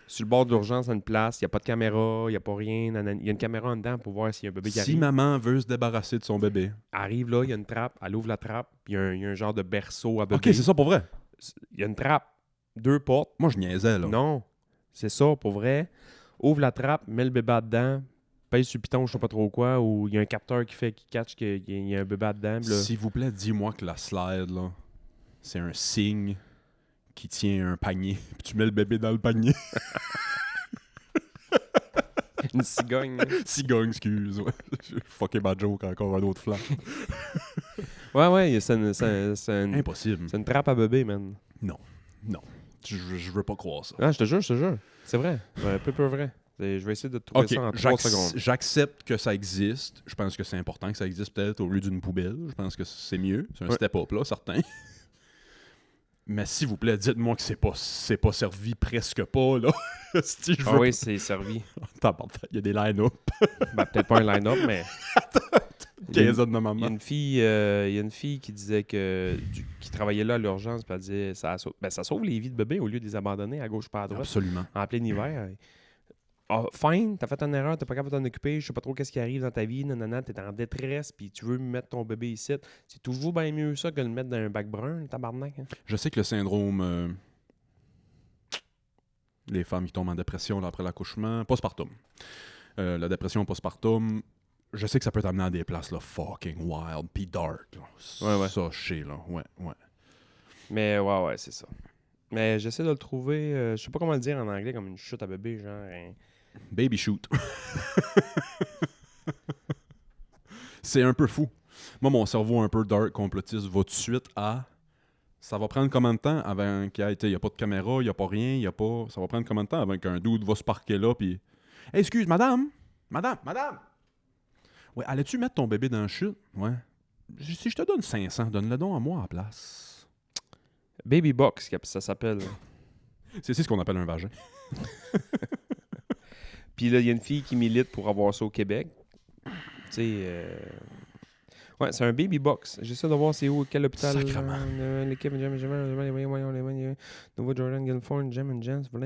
sur le bord d'urgence, à une place, il n'y a pas de caméra, il n'y a pas rien. Il y a une caméra en dedans pour voir s'il y a un bébé qui Si arrive. maman veut se débarrasser de son bébé. Arrive là, il y a une trappe, elle ouvre la trappe, puis il y a un genre de berceau à bébé. Ok, c'est ça pour vrai. Il y a une trappe, 2 portes. Moi, je niaisais, là. Non, c'est ça pour vrai. Ouvre la trappe, mets le bébé dedans, pèse sur le piton, je sais pas trop quoi, ou il y a un capteur qui catch qu'il y a un bébé dedans. puis là, S'il vous plaît, dis-moi que la slide, là, c'est un signe qui tient un panier, puis tu mets le bébé dans le panier. Une cigogne. Cigogne, excuse. Ouais. Fucké ma joke, encore un autre flanc. Ouais, c'est Impossible. une trappe à bébé, man. Non. Je veux pas croire ça. Ah, je te jure. C'est vrai. Un peu vrai. Je vais essayer de trouver Ok, ça en 3 secondes. j'accepte que ça existe. Je pense que c'est important que ça existe peut-être au lieu d'une poubelle. Je pense que c'est mieux. C'est un step-up, là, certain. Mais s'il vous plaît, dites-moi que c'est pas servi presque pas, là. Si je veux Oui, c'est servi. Il y a des line-up. Ben, peut-être pas un line-up, mais... Quinzaine de Il y a maman. une fille qui disait qui travaillait là à l'urgence, puis elle disait ça sauve les vies de bébés au lieu de les abandonner à gauche pas à droite Absolument. en plein hiver. Fine, t'as fait une erreur, t'es pas capable de t'en occuper, je sais pas trop qu'est-ce qui arrive dans ta vie, nanana, t'es en détresse, puis tu veux mettre ton bébé ici. C'est toujours bien mieux ça que de le mettre dans un bac brun, le tabarnak. Hein? Je sais que le syndrome... les femmes qui tombent en dépression là, après l'accouchement, postpartum. La dépression postpartum, je sais que ça peut t'amener à des places là, fucking wild, puis dark. Là. Ouais. Ça, je sais, là. Ouais. Mais ouais, c'est ça. Mais j'essaie de le trouver, je sais pas comment le dire en anglais, comme une chute à bébé, genre... Baby shoot. C'est un peu fou. Moi, mon cerveau un peu dark, complotiste, va tout de suite à... Ça va prendre combien de temps avant qu'il y ait... Il n'y a pas de caméra, il n'y a pas rien, il y a pas... Ça va prendre combien de temps avant qu'un dude va se parquer là, puis... Hey, excuse, madame! Ouais, allais-tu mettre ton bébé dans la chute? Ouais. Si je te donne 500, donne-le donc à moi à la place. Baby box, ça s'appelle. C'est ce qu'on appelle un vagin. Puis là, il y a une fille qui milite pour avoir ça au Québec. Tu sais... Ouais, c'est un baby box. J'essaie de voir c'est où, quel hôpital. Sacrement. L'équipe Nouveau Jordan Guilford, Jam and Jens, je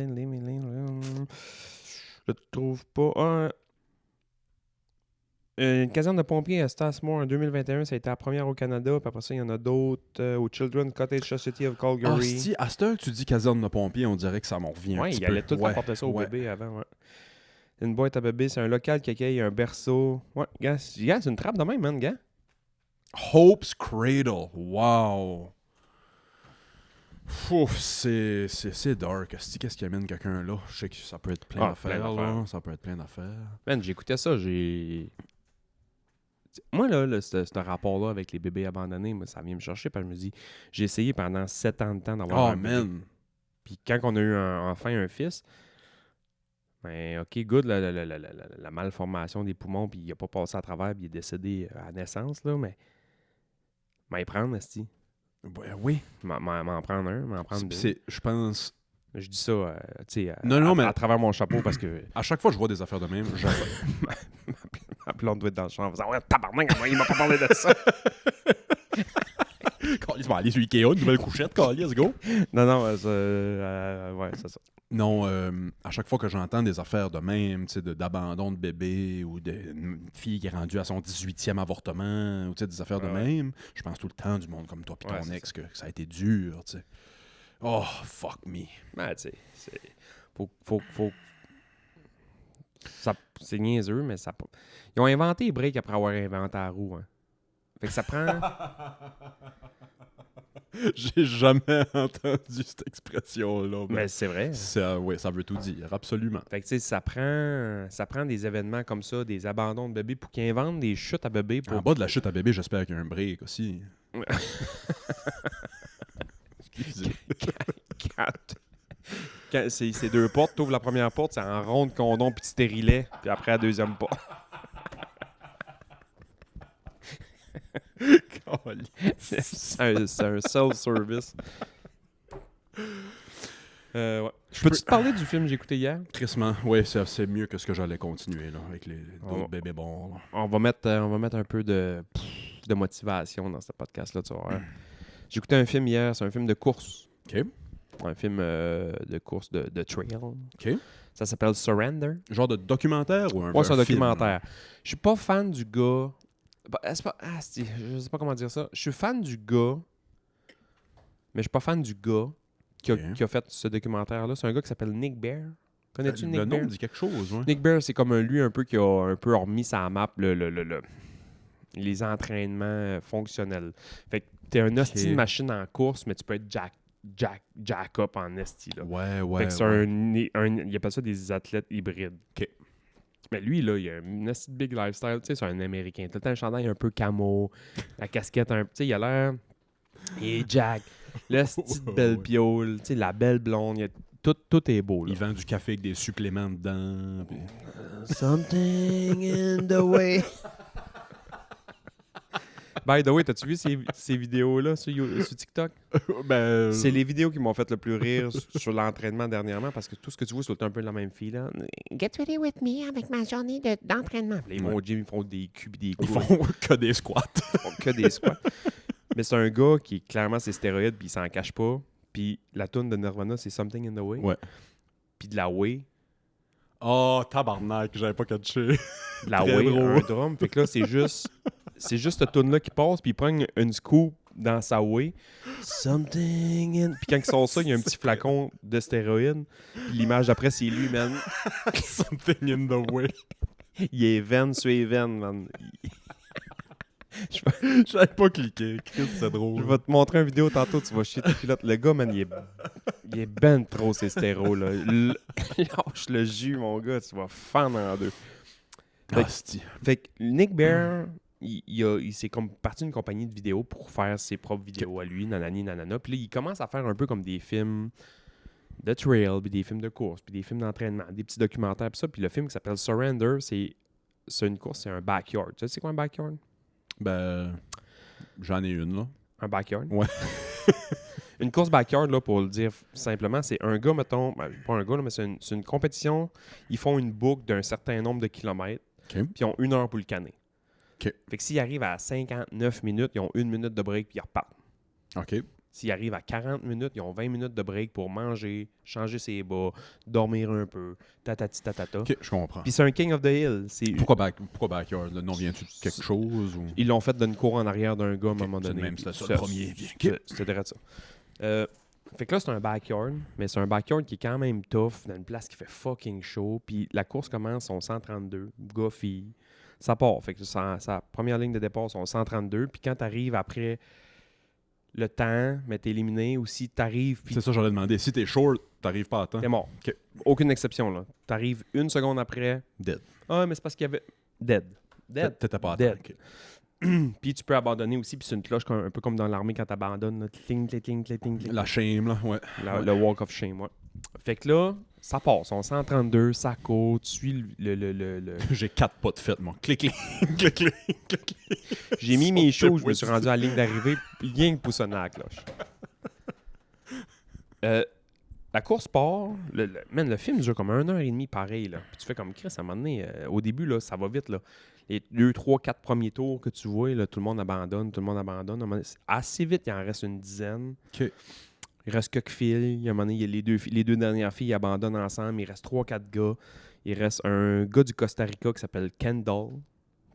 le trouve pas. Une caserne de pompiers à Stassmore en 2021, ça a été la première au Canada. Puis après ça, il y en a d'autres au Children's Cottage Society of Calgary. Si, à cette heure que tu dis caserne de pompiers, on dirait que ça m'en revient un Ouais, petit il peu. allait tout le temps porter ça au bébé avant. Ouais. Une boîte à bébé, c'est un local qui accueille un berceau. Ouais, gars, c'est une trappe de même, man, gars. Hope's Cradle. Wow. Ouf, c'est dark. Qu'est-ce qui amène quelqu'un là? Je sais que ça peut être plein d'affaires. Ça peut être plein d'affaires. Man, j'écoutais ça, Moi, là, ce rapport-là avec les bébés abandonnés, moi, ça vient me chercher, parce que je me dis, j'ai essayé pendant 7 ans de temps d'avoir un bébé. Man. Puis quand on a eu enfin un fils, ben, OK, good, la malformation des poumons, puis il n'a pas passé à travers, puis il est décédé à naissance, là, mais m'en prendre, esti. Oui. M'en prendre un, m'en prendre deux. Je pense... Je dis ça, tu sais, mais à travers mon chapeau, parce que à chaque fois que je vois des affaires de même, ma blonde doit être dans le champ en faisant « Ouais, tabarnak, il m'a pas parlé de ça! » Calice, aller sur Ikea, une nouvelle couchette, Calice, go! Non, ouais, c'est ça. Non, à chaque fois que j'entends des affaires de même, tu sais, d'abandon de bébé ou d'une fille qui est rendue à son 18e avortement, ou tu sais, des affaires de même, je pense tout le temps du monde comme toi pis ton ex que ça a été dur, tu sais. Oh, fuck me. Ben, tu sais, faut... C'est niaiseux, mais ça... Ils ont inventé les breaks après avoir inventé la roue, hein. Fait que ça prend... J'ai jamais entendu cette expression-là. Mais c'est vrai. Oui, ça veut tout dire, absolument. Fait que, tu sais, ça prend des événements comme ça, des abandons de bébés, pour qu'ils inventent des chutes à bébés. En bas de la chute à bébé, j'espère qu'il y a un break aussi. Excusez. Quand c'est 2 portes, t'ouvres la première porte, c'est en ronde condom puis stérilet, puis après la deuxième porte. c'est un self-service. Ouais. Peux-tu te parler du film que j'ai écouté hier? Crissement, oui, c'est mieux que ce que j'allais continuer là, avec les d'autres bébés bons. Là. On va mettre un peu de motivation dans ce podcast-là, tu vois. J'ai écouté un film hier, c'est un film de course. OK. Un film de course de trail. OK. Ça s'appelle Surrender. Genre de documentaire ou un Ouais, c'est un film? documentaire. Je suis pas fan du gars. Je sais pas comment dire ça. Je suis fan du gars, mais je suis pas fan du gars qui a fait ce documentaire-là. C'est un gars qui s'appelle Nick Bear. Connais-tu Nick Bear? Le nom dit quelque chose, ouais. Nick Bear, c'est comme lui un peu qui a un peu remis sa map les entraînements fonctionnels. Fait que t'es un hostie de machine en course, mais tu peux être jack up en esti, là. Ouais. Fait que c'est il appelle ça des athlètes hybrides. OK. Mais lui, là, il a un esti de big lifestyle. Tu sais, c'est un Américain. Tout le temps, le chandail un peu camo, la casquette un peu... Tu sais, il a l'air... Il est jack. La petite belle piole, tu sais, la belle blonde. Tout est beau, là. Il vend du café avec des suppléments dedans. Puis... Something in the way. By the way, t'as-tu vu ces vidéos-là sur TikTok? ben, C'est les vidéos qui m'ont fait le plus rire sur l'entraînement dernièrement parce que tout ce que tu vois, c'est un peu la même fille, là. Get ready with me avec ma journée d'entraînement. Les mon gym, ils font des cubes et des ils coups. font que des squats. Ils font que des squats. Mais c'est un gars qui, clairement, c'est stéroïde puis il s'en cache pas. Puis la tune de Nirvana, c'est Something in the Way. Ouais. Puis de la Way. Oh, tabarnak, j'avais pas catché. De la Très Way, drôle. un drum. Fait que là, c'est juste cette tune-là qui passe, puis il prend une scoop dans sa Way. Something in... Puis quand il sort ça, il y a un petit flacon de stéroïde. Puis l'image d'après, c'est lui, man. Something in the way. Il est veine sur les veines, man. J'avais pas cliqué. Chris, c'est drôle. Je vais te montrer une vidéo tantôt, tu vas chier tes pilotes. Le gars, man, il est ben trop ses stéros, là. Lâche le jus, mon gars, tu vas fendre en deux. Fait que- Asti. Fait que Nick Bear, il s'est comme parti d'une compagnie de vidéos pour faire ses propres vidéos à lui, nanani, nanana. Puis là, il commence à faire un peu comme des films de trail, puis des films de course, puis des films d'entraînement, des petits documentaires, puis ça. Puis le film qui s'appelle Surrender, c'est une course, c'est un backyard. Tu sais c'est quoi un backyard? Ben, j'en ai une, là. Un backyard? Ouais. Une course backyard, là, pour le dire simplement, c'est un gars, mettons, ben, pas un gars, là, mais c'est une compétition. Ils font une boucle d'un certain nombre de kilomètres, OK. puis ils ont 1 heure pour le canner. OK. Fait que s'ils arrivent à 59 minutes, ils ont 1 minute de break, puis ils repartent. OK. S'ils arrivent à 40 minutes, ils ont 20 minutes de break pour manger, changer ses bas, dormir un peu, tatati tatata. OK, je comprends. Puis c'est un King of the Hill. Pourquoi backyard? Le nom vient-tu de quelque chose? Ou... Ils l'ont fait d'une cour en arrière d'un gars à un moment c'est donné. le même, puis c'était ça le premier. C'était direct ça. Fait que là, c'est un backyard, mais c'est un backyard qui est quand même tough, dans une place qui fait fucking chaud. Puis la course commence, son 132, gars, fille. Ça part. Fait que sa première ligne de départ, son 132. Puis quand t'arrives après le temps, mais t'es éliminé, ou si t'arrives, puis C'est ça, j'aurais demandé. Si t'es short, t'arrives pas à temps. t'es mort. OK. Aucune exception, là. T'arrives 1 seconde après. Dead. Ah, mais c'est parce qu'il y avait... Dead. T'étais pas à temps. Dead. OK. Puis tu peux abandonner aussi, puis c'est une cloche un peu comme dans l'armée quand t'abandonnes. Là. Tling, tling, tling, tling, tling, tling. La shame, là, ouais. Le walk of shame, ouais. Fait que là, ça passe. On 132, ça court, tu suis le... J'ai 4 pas de fête, moi. Clic, clic, clic, clic, clic. J'ai mis mes shows, je me suis rendu à la ligne d'arrivée, puis rien que pour sonner à la cloche. La course part, le film dure comme 1h30 pareil, là. Puis tu fais comme Chris, à un moment donné, au début, là, ça va vite, là. Les 2, 3, 4 premiers tours que tu vois, là, tout le monde abandonne. À un moment donné, assez vite, il en reste une dizaine. OK. Il reste quelques filles. À un moment donné, il y a les deux dernières filles abandonnent ensemble. Il reste 3-4 gars. Il reste un gars du Costa Rica qui s'appelle Kendall.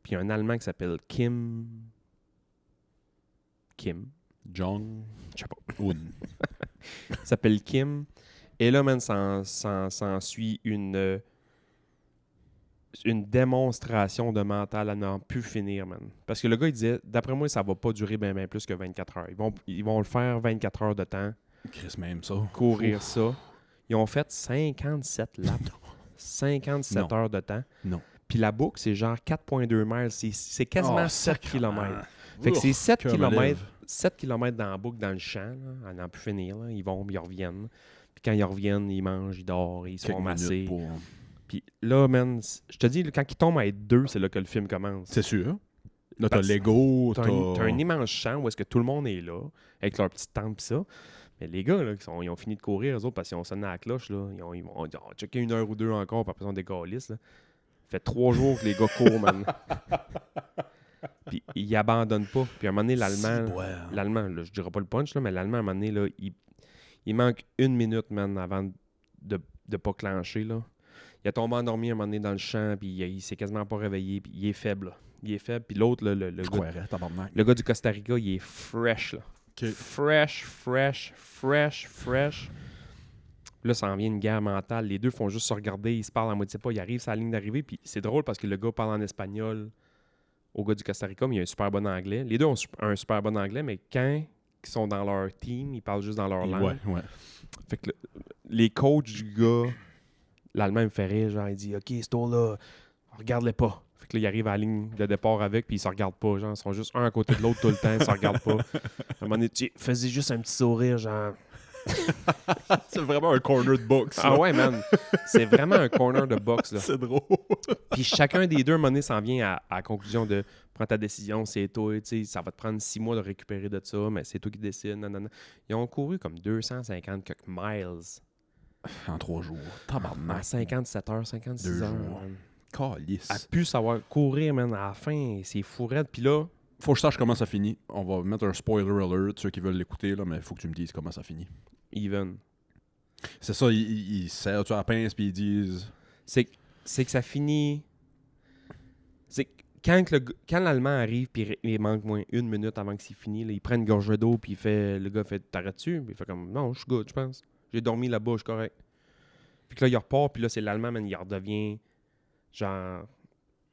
Puis un Allemand qui s'appelle Kim. John. Je sais pas. Un. Il s'appelle Kim. Et là, man, s'ensuit une démonstration de mental à n'en plus finir, man. Parce que le gars, il disait, d'après moi, ça va pas durer bien plus que 24 heures. Ils vont le faire 24 heures de temps, Chris, même ça. courir ça. Ils ont fait 57 laps. 57 Non. heures de temps. Non. Puis la boucle, c'est genre 4,2 miles. C'est quasiment Oh, 7 sacrément. km. Fait que c'est 7 cœur me km, lève. 7 km dans la boucle, dans le champ, là, à n'en plus finir. Là. Ils vont, puis ils reviennent. Puis quand ils reviennent, ils mangent, ils dorment, ils se font Quelques masser. minutes pour... Puis là, man, je te dis, quand ils tombent à être 2, c'est là que le film commence. C'est sûr. Là, t'as Parce- Lego, T'as un immense champ où est-ce que tout le monde est là, avec leur petite tente pis ça. Mais les gars, là, ils ont fini de courir, eux autres, parce qu'ils ont sonné à la cloche, là. Ils vont checker 1 heure ou 2 encore, puis après, on décalisse, là. Ça fait 3 jours que les gars courent, man. Puis ils abandonnent pas. Puis à un moment donné, l'Allemand, là, je dirais pas le punch, là, mais l'Allemand, à un moment donné, là, il manque 1 minute, man, avant de pas clencher, là. Il a tombé endormi à un moment donné dans le champ, puis il s'est quasiment pas réveillé, puis il est faible, là. Il est faible, puis l'autre, là, Je croirais, tabarnak. le gars du Costa Rica, il est fresh, là. OK. Fresh. Là, ça en vient une guerre mentale. Les deux font juste se regarder, ils se parlent à moitié pas. Ils arrivent sur la ligne d'arrivée, puis c'est drôle parce que le gars parle en espagnol au gars du Costa Rica, mais il a un super bon anglais. Les deux ont un super bon anglais, mais quand qui sont dans leur team, ils parlent juste dans leur langue. Ouais. Fait que les coachs du gars, l'Allemand me fait rire, genre il dit « Ok, ce tour-là, regarde-les pas ». Fait que là, il arrive à la ligne de départ avec, puis ils se regardent pas, genre, ils sont juste un à côté de l'autre tout le temps, ils se regardent pas. À un moment donné, tu faisais juste un petit sourire, genre... C'est vraiment un corner de boxe. Ah ouais, man, c'est vraiment un corner de boxe, là. C'est drôle. Puis chacun des deux, à un moment donné, s'en vient à la conclusion de « Prends ta décision, c'est toi, tu sais, ça va te prendre 6 mois de récupérer de ça, mais c'est toi qui décides, nanana. » Ils ont couru comme 250 quelques miles En 3 jours. en Tabarnak. 57 heures, 56 2 heures. jours. Man. Calice. Elle a pu savoir courir, man, à la fin, c'est fou raide. Puis là, Faut que je sache comment ça finit. On va mettre un spoiler alert, ceux qui veulent l'écouter, là, mais faut que tu me dises comment ça finit. even. C'est ça, ils serrent à la pince puis ils disent... C'est que ça finit... C'est que quand l'Allemand arrive puis il manque moins 1 minute avant que c'est fini, là, il prend une gorgée d'eau puis le gars fait « T'arrêtes-tu? » Puis il fait comme « Non, je suis good, je pense. J'ai dormi là-bas, je suis correct. » Puis que là, il repart, puis là, c'est l'Allemand, man, il redevient genre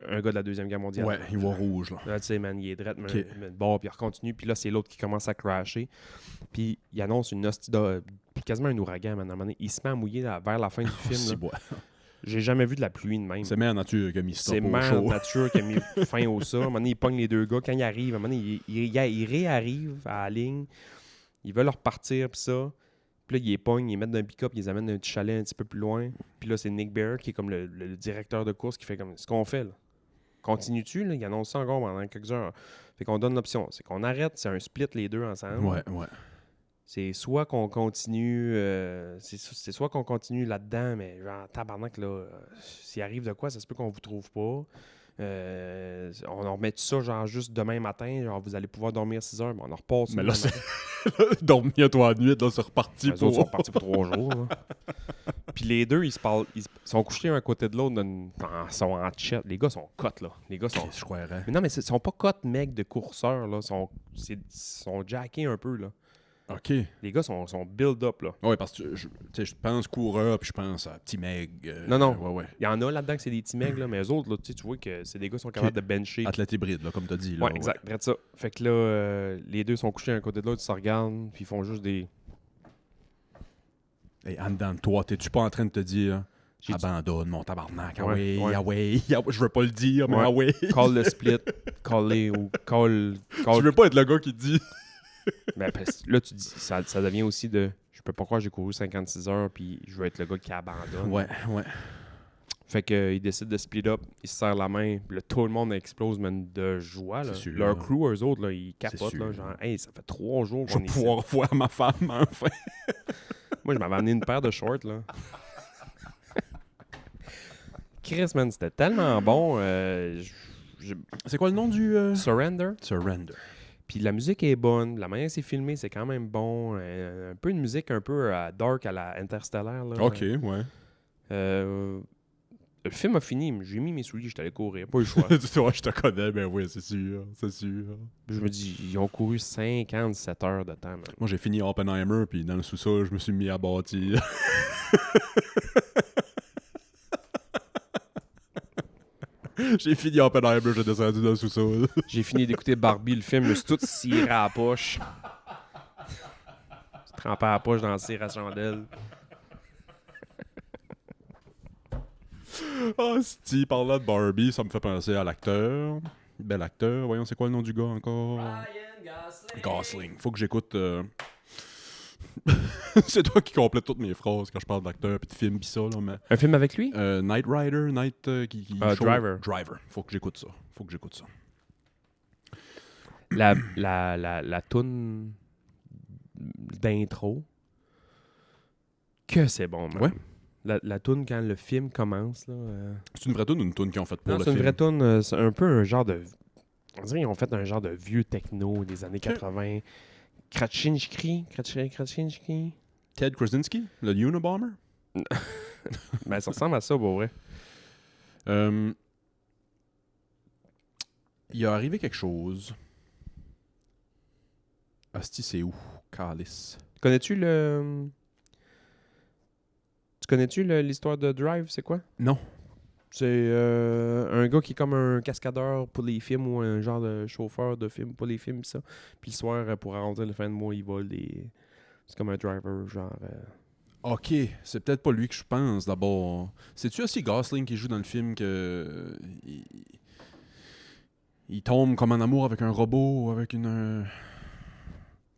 un gars de la Deuxième Guerre mondiale. Ouais, il voit rouge, là. Là, tu sais, man, il est drette, Ok. de bord, puis il recontinue. Puis là, c'est l'autre qui commence à crasher. Puis il annonce une hostie quasiment un ouragan, man. À un moment donné, il se met à mouiller vers la fin du film. Si, là. bois. J'ai jamais vu de la pluie de même. C'est Mère Nature qui a mis stop C'est au Mère show. Nature qui a mis fin au ça. À un moment donné, il pogne les deux gars. Quand il arrive, à un moment donné, il réarrive à la ligne. Ils veulent repartir, puis ça. Puis là, ils les pognent, ils les mettent dans un pick-up, ils les amènent dans un petit chalet un petit peu plus loin. Puis là, c'est Nick Bear qui est comme le directeur de course qui fait comme « Ce qu'on fait, là. Continue-tu? » Là, il annonce ça encore pendant quelques heures. Fait qu'on donne l'option. C'est qu'on arrête, c'est un split les deux ensemble. Ouais. C'est soit qu'on continue c'est soit qu'on continue là-dedans, mais genre tabarnak, là, s'il arrive de quoi, ça se peut qu'on vous trouve pas. On remet ça genre juste demain matin, genre vous allez pouvoir dormir 6 heures, mais on en repasse. Mais là, c'est... Dormir toi à nuit, là, c'est reparti Les autres sont pour... partis pour 3 jours. Là. Puis les deux, ils se parlent, ils sont couchés un à côté de l'autre, ils sont en chat. Les gars sont cotes, là. Les gars sont... Je croirais. Mais non, mais ils sont pas cotes, mecs, de courseurs, là. Ils sont jackés un peu, là. OK. Les gars sont build-up, là. Ouais, parce que je pense coureur, puis je pense à petit Meg. Non. Ouais. Il y en a là-dedans que c'est des petits mecs, là, mais eux autres, là, tu vois que c'est des gars qui sont capables de bencher. Athlète hybride, là, comme t'as dit. Là, Ouais, exact. Drette ça. Fait que là, les deux sont couchés un côté de l'autre, ils se regardent, puis ils font juste des... Et en dedans de toi, t'es-tu pas en train de te dire J'ai- abandonne mon tabarnak, ah Ouais, ouais, ouais. je veux pas le dire, mais Ouais. ah ouais. Call le split, call ou call... Tu veux pas être le gars qui te dit Mais parce que là, tu dis, ça devient aussi de... Je peux pas croire que j'ai couru 56 heures, puis je veux être le gars qui abandonne. Ouais. Fait qu'ils décident de split up, ils se serrent la main, puis là, tout le monde explose, man, de joie. Là. C'est sûr, Leur là. crew, eux autres, là, ils capotent, sûr. là, genre, hey, ça fait 3 jours Je qu'on vais est ici. pouvoir voir ma femme, enfin. Moi, je m'avais amené une paire de shorts, là. Chris, man, c'était tellement bon. C'est quoi le nom du... Surrender. Surrender. Puis la musique est bonne, la manière que c'est filmé, c'est quand même bon. Un peu une musique un peu dark à la Interstellar, là. OK, ouais. Le film a fini, mais j'ai mis mes souliers, j'étais allé courir. Pas eu le choix. Ouais, je te connais, ben oui, c'est sûr. Je me dis, ils ont couru 57 heures de temps, man. Moi, j'ai fini Oppenheimer, puis dans le sous-sol, je me suis mis à bâtir. J'ai fini Oppenheimer, j'ai descendu dans le sous-sol. J'ai fini d'écouter Barbie, le film, je me suis tout ciré à la poche. Je trempais à la poche dans le cire à chandelle. Ah, si, parlant de Barbie, ça me fait penser à l'acteur. Bel acteur. Voyons, c'est quoi le nom du gars encore? Gosling. Faut que j'écoute... c'est toi qui complète toutes mes phrases quand je parle d'acteur, puis de film, puis ça, là, mais... Un film avec lui? Knight Rider, Driver. Driver. Faut que j'écoute ça. La toune d'intro. Que c'est bon, man. Ouais. La toune quand le film commence, là. C'est une vraie tune ou une tune qu'ils ont faite pour Non, le c'est film? une vraie toune. C'est un peu un genre de... On dirait qu'ils ont fait un genre de vieux techno des années 80. Krasinski. Ted Krasinski, le Unabomber? Ben, ça ressemble à ça, pour vrai. Il est arrivé quelque chose. Asti, c'est où? Calice. Connais-tu l'histoire de Drive, c'est quoi? Non. C'est un gars qui est comme un cascadeur pour les films ou un genre de chauffeur de film pour les films, pis ça. Puis le soir, pour arrondir le fin de mois, il vole des... C'est comme un driver, genre... Ok, c'est peut-être pas lui que je pense d'abord. C'est-tu aussi Gosling qui joue dans le film que. Il tombe comme en amour avec un robot ou avec une.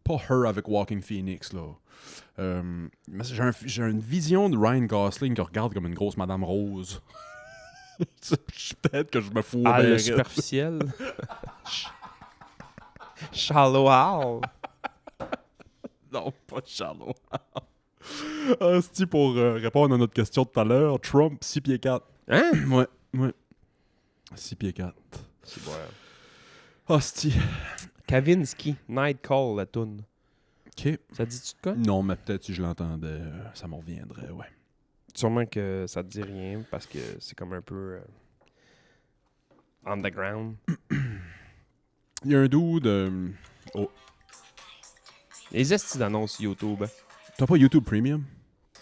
Pas Her avec Walking Phoenix, là. Mais j'ai une vision de Ryan Gosling qui regarde comme une grosse Madame Rose. Peut-être que je me fous. Ah, bien le raide. superficiel. Shallow Hal. Non, pas Shallow. C'est pour répondre à notre question de tout à l'heure. Trump, 6 pieds 4. Hein? Ouais. 6 pieds 4. C'est bon. Hostie. Kavinsky, Night Call, la toune. Ok. Ça dit-tu de quoi? Non, mais peut-être si je l'entendais, ça m'en reviendrait, ouais. Sûrement que ça te dit rien parce que c'est comme un peu underground. Il y a un dude. Les estis d'annonces YouTube. T'as pas YouTube Premium?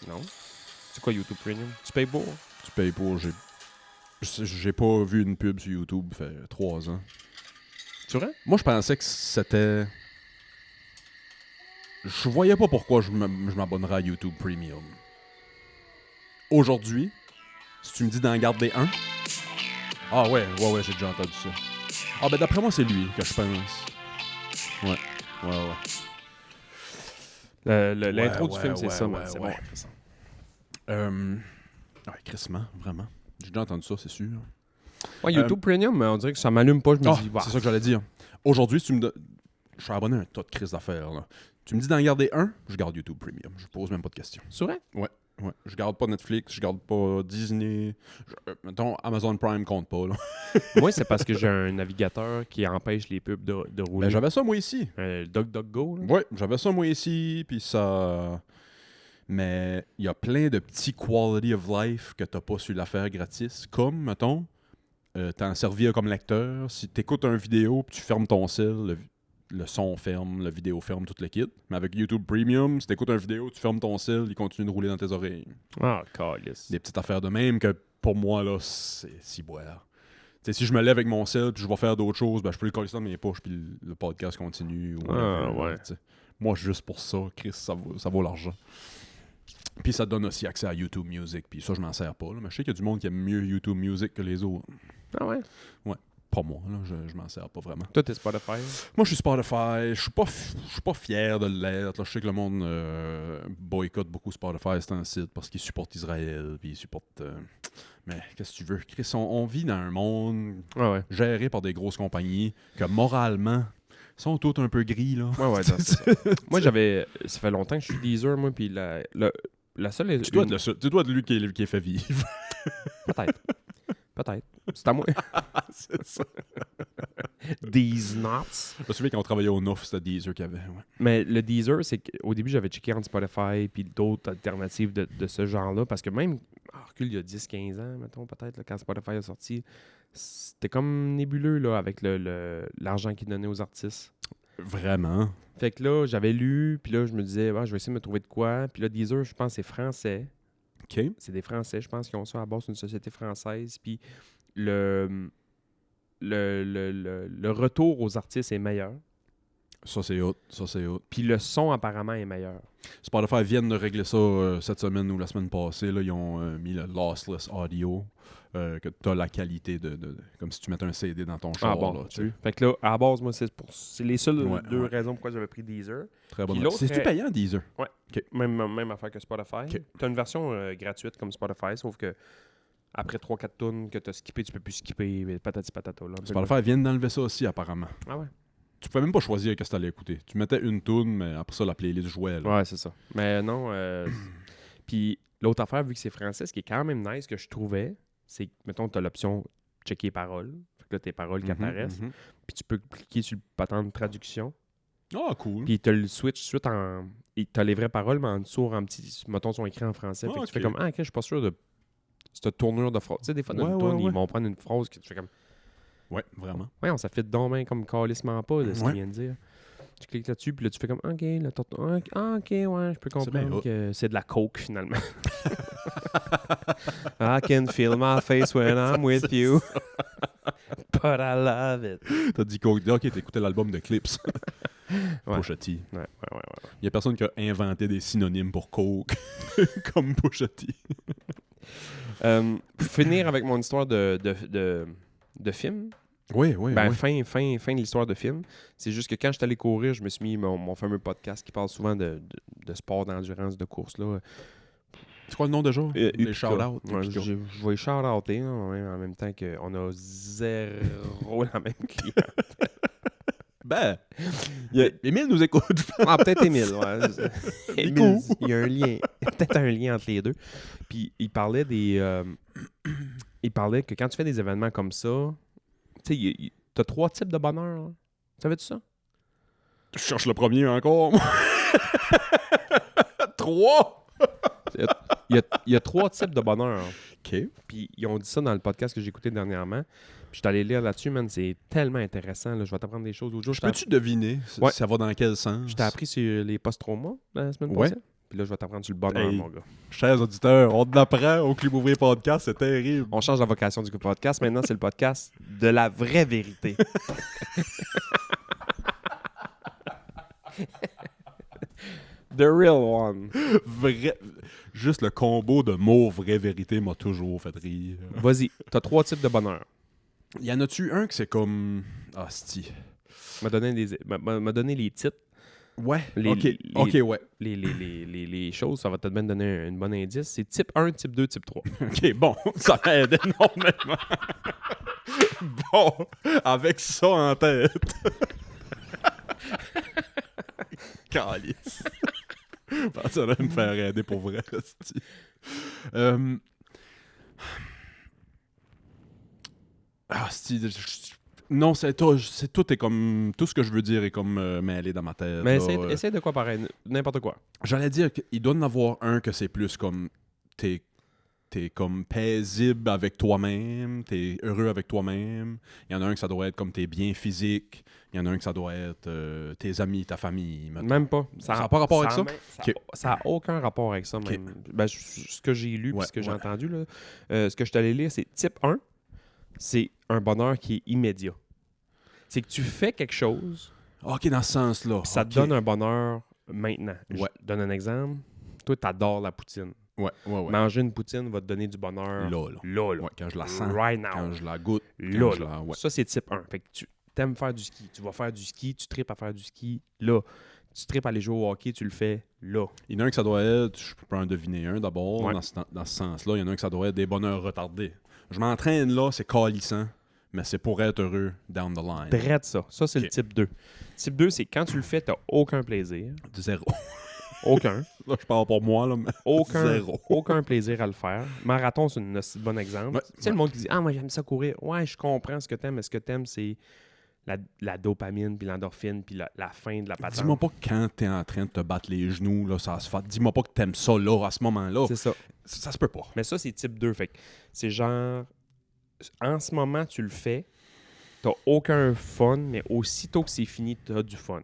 Non. C'est quoi YouTube Premium? Tu payes pour? Tu payes pour. J'ai pas vu une pub sur YouTube, ça fait 3 ans. C'est vrai? Moi, je pensais que c'était. Je voyais pas pourquoi je m'abonnerais à YouTube Premium. Aujourd'hui, si tu me dis d'en garder un. Ah ouais, j'ai déjà entendu ça. Ah ben d'après moi, c'est lui que je pense. Ouais. L'intro du film, c'est ouais, ça, ouais, man. C'est ouais. bon. C'est ça. Ouais, crissement, vraiment. J'ai déjà entendu ça, c'est sûr. Ouais, YouTube Premium, mais on dirait que ça m'allume pas. Je me dis, bah. C'est ça que j'allais dire. Aujourd'hui, si tu me donnes. Je suis abonné à un tas de crises d'affaires, là. Tu me dis d'en garder un, je garde YouTube Premium. Je pose même pas de questions. C'est vrai? Ouais. Je garde pas Netflix, je garde pas Disney. Mettons, Amazon Prime compte pas, là. Moi, c'est parce que j'ai un navigateur qui empêche les pubs de rouler. Ben, j'avais ça, moi, ici. DuckDuckGo, là. Ouais, j'avais ça, moi, ici, puis ça. Mais il y a plein de petits quality of life que t'as pas sur l'affaire gratis. Comme, mettons, t'en servir comme lecteur. Si t'écoutes une vidéo puis tu fermes ton cell, le son ferme, la vidéo ferme, tout le kit. Mais avec YouTube Premium, si t'écoutes une vidéo, tu fermes ton cell, il continue de rouler dans tes oreilles. Ah, calice. Des petites affaires de même que, pour moi, là, c'est si boire. T'sais, si je me lève avec mon cell puis je vais faire d'autres choses, ben, je peux le coller ça dans mes poches puis le podcast continue. Ou ouais. t'sais. Moi, juste pour ça, Chris, ça vaut l'argent. Puis ça te donne aussi accès à YouTube Music. Puis ça, je m'en sers pas. Là. Mais je sais qu'il y a du monde qui aime mieux YouTube Music que les autres. Ah ouais? Pas moi, là. Je m'en sers pas vraiment. Toi, t'es Spotify? Moi, je suis Spotify. Je suis pas fier de l'être. Là. Je sais que le monde boycotte beaucoup Spotify, c'est un site, parce qu'ils supportent Israël. Puis ils supportent... Mais qu'est-ce que tu veux? Chris, on vit dans un monde Ouais. géré par des grosses compagnies que, moralement, sont toutes un peu gris, là. Ouais, non, c'est ça. Moi, ça fait longtemps que je suis Deezer, moi, puis la seule... Tu dois être lui qui est fait vivre. Peut-être. C'est à moi. C'est ça. These nuts. Je me souviens quand on travaillait au Neuf, c'était Deezer qu'il y avait. Ouais. Mais le Deezer, c'est qu'au début, j'avais checké entre Spotify puis d'autres alternatives de ce genre-là. Parce que même, recule il y a 10-15 ans, mettons, peut-être, là, quand Spotify est sorti, c'était comme nébuleux là, avec l'argent qu'ils donnaient aux artistes. Vraiment. Fait que là, j'avais lu, puis là, je me disais, je vais essayer de me trouver de quoi. Puis là, Deezer, je pense que c'est français. OK. C'est des Français, je pense, qui ont ça à la base d'une société française. Puis le retour aux artistes est meilleur. Ça, c'est hot. Puis le son, apparemment, est meilleur. Spotify viennent de régler ça cette semaine ou la semaine passée. Là, ils ont mis le lossless audio, que tu as la qualité de comme si tu mettais un CD dans ton char. Ah bon, là, tu sais. Fait que là, à la base, moi, c'est les seules deux Ouais. raisons pourquoi j'avais pris Deezer. Très Puis bon. l'autre C'est-tu est- payant, Deezer? Ouais. OK. Même affaire que Spotify. Ok. Tu as une version gratuite comme Spotify, sauf que après 3-4 tunes que tu as skippé, tu peux plus skipper. Mais patati patata. Là, Spotify viennent d'enlever ça aussi, apparemment. Ah ouais? Tu pouvais même pas choisir qu'est-ce que t'allais écouter. Tu mettais une tune, mais après ça, la playlist jouait. Là. Ouais, c'est ça. Mais non. Puis l'autre affaire, vu que c'est français, ce qui est quand même nice que je trouvais, c'est que, mettons, tu as l'option checker les paroles. Fait que là, tes paroles qui apparaissent. Mhm. Puis tu peux cliquer sur le bouton de traduction. Ah, cool. Puis tu as le switch suite en. Tu as les vraies paroles, mais en dessous, en petit. Mettons, sont écrits en français. Fait que tu fais ok. comme, ok, je suis pas sûr de cette tournure de phrase. Tu sais, des fois, dans Ouais, une ouais, tourne, ouais. ils vont prendre une phrase que tu fais comme. Ouais, vraiment. Ouais, on ça fait donc bien comme calissement pas de ce Ouais. qu'il vient de dire. Tu cliques là-dessus, puis là, tu fais comme, OK, la tortue. Ah, OK, ouais, je peux bien comprendre hot. que c'est de la coke, finalement. I can feel my face when I'm with you. But I love it. T'as dit OK, t'écoutais l'album de Clips. Ouais. Pusha T. Ouais. Il y a personne qui a inventé des synonymes pour coke comme Pusha T. Pour finir avec mon histoire de film, Oui. fin de l'histoire de film, c'est juste que quand je suis allé courir, je me suis mis mon fameux podcast qui parle souvent de sport, d'endurance, de course, là. C'est quoi le nom déjà? Les Utica. shout-outs. Ouais, Utica. je vais shout-outer en même temps qu'on a zéro la même client. Ben, Il y a- Émile nous écoute. Ah, peut-être Émile, ouais. Nico. Émile, il y a un lien, peut-être un lien entre les deux. Puis il parlait il parlait que quand tu fais des événements comme ça, tu sais, t'as 3 types de bonheur. Là. Savais-tu ça? Je cherche le premier encore. 3! Il y a 3 types de bonheur. OK. Puis ils ont dit ça dans le podcast que j'ai écouté dernièrement. Puis je suis allé lire là-dessus, man. C'est tellement intéressant. Là. Je vais t'apprendre des choses. L'autre jour, Peux-tu deviner Ouais. ça va dans quel sens? je t'ai appris sur les post-traumas la semaine Ouais. passée. Puis là, je vais t'apprendre sur le bonheur, Hey. mon gars. Chers auditeurs, on t'apprend au Club Ouvrier Podcast, c'est terrible. On change la vocation du podcast. Maintenant, c'est le podcast de la vraie vérité. The real one. Juste le combo de mots vraie vérité m'a toujours fait rire. Vas-y, t'as 3 types de bonheur. Y en a-tu un que c'est comme... Ah, c'ti. M'a donné les titres, Ouais, Les- OK, les- OK, ouais. les choses. Ça va te même donner un bon indice. C'est type 1, type 2, type 3. OK, bon, ça m'aide énormément. Bon, avec ça en tête. Calice. Je pense que ça va me faire aider pour vrai. c'ti. Non, tout est comme... Tout ce que je veux dire est comme mêlé dans ma tête. Mais là. essaie de quoi pareil, n'importe quoi. J'allais dire qu'il doit en avoir un que c'est plus comme... T'es comme paisible avec toi-même, t'es heureux avec toi-même. Il y en a un que ça doit être comme t'es bien physique. Il y en a un que ça doit être tes amis, ta famille. mettons. Même pas. Ça n'a pas rapport avec ça? Ça n'a aucun rapport avec ça, même. Ben, ce que j'ai lu Ouais, et ce que j'ai ouais. entendu, là, ce que je t'allais lire, c'est type 1, c'est un bonheur qui est immédiat. C'est que tu fais quelque chose, OK, dans ce sens-là. puis ça te OK. donne un bonheur maintenant. Je Ouais. te donne un exemple. Toi, t'adores la poutine. Ouais. Manger une poutine va te donner du bonheur Là. là. Ouais, quand je la sens, Right now. quand je la goûte, Là, quand je là. la... Ouais. Ça, c'est type 1. Fait que tu aimes faire du ski. Tu vas faire du ski, tu tripes à faire du ski là. Tu tripes à aller jouer au hockey, tu le fais là. Il y en a un que ça doit être, je peux en deviner un d'abord, Ouais. dans ce sens-là. Il y en a un que ça doit être des bonheurs retardés. Je m'entraîne là, c'est calissant, mais c'est pour être heureux down the line. Drette ça. Ça, c'est Ok. le type 2. Type 2, c'est quand tu le fais, tu n'as aucun plaisir. Du zéro. Aucun. Là, je parle pour moi, là, mais zéro. Aucun plaisir à le faire. Marathon, c'est un bon exemple. Ouais, Tu sais, le monde qui dit ah, moi, j'aime ça courir. Ouais, je comprends ce que t'aimes, mais ce que t'aimes, c'est la dopamine, puis l'endorphine, puis la fin de la patente. Dis-moi pas que quand t'es en train de te battre les genoux, là, ça se fait. Dis-moi pas que t'aimes ça là, à ce moment-là. C'est ça. Ça se peut pas. Mais ça, c'est type 2. Fait que c'est genre, en ce moment, tu le fais, t'as aucun fun, mais aussitôt que c'est fini, t'as du fun.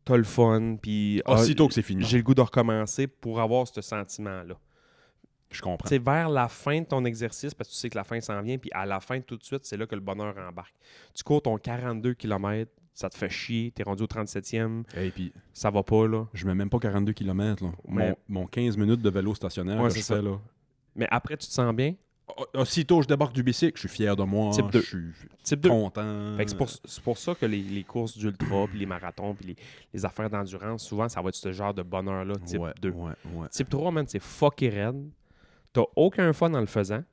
T'as le fun, puis Aussitôt que c'est fini. j'ai le goût de recommencer pour avoir ce sentiment-là. Je comprends. C'est vers la fin de ton exercice, parce que tu sais que la fin s'en vient, puis à la fin, tout de suite, c'est là que le bonheur embarque. Tu cours ton 42 km, ça te fait chier, t'es rendu au 37e, Et puis, ça va pas, là. je mets même pas 42 km. Là. Mais- Mon 15 minutes de vélo stationnaire Ouais, que c'est je ça. fais, là. Mais après, tu te sens bien. Aussitôt je débarque du bicycle, je suis fier de moi. Type 2. Je suis Type 2. content. Fait que c'est pour ça que les courses d'ultra, puis les marathons, puis les affaires d'endurance, souvent, ça va être ce genre de bonheur-là, type 2. Ouais. Type 3, man, c'est fucké raide. T'as aucun fun en le faisant.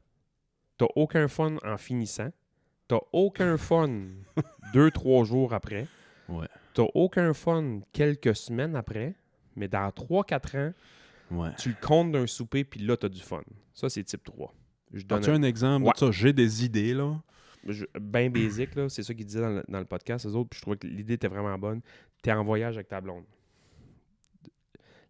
T'as aucun fun en finissant. T'as aucun fun 2-3 jours après. Ouais. T'as aucun fun quelques semaines après. Mais dans 3-4 ans, Ouais. tu le comptes d'un souper, puis là, t'as du fun. Ça, c'est type 3. Je donne As-tu un exemple Ouais. de ça? J'ai des idées, là. ben basic, là, c'est ça qu'ils disaient dans le podcast, eux autres, puis je trouvais que l'idée était vraiment bonne. T'es en voyage avec ta blonde.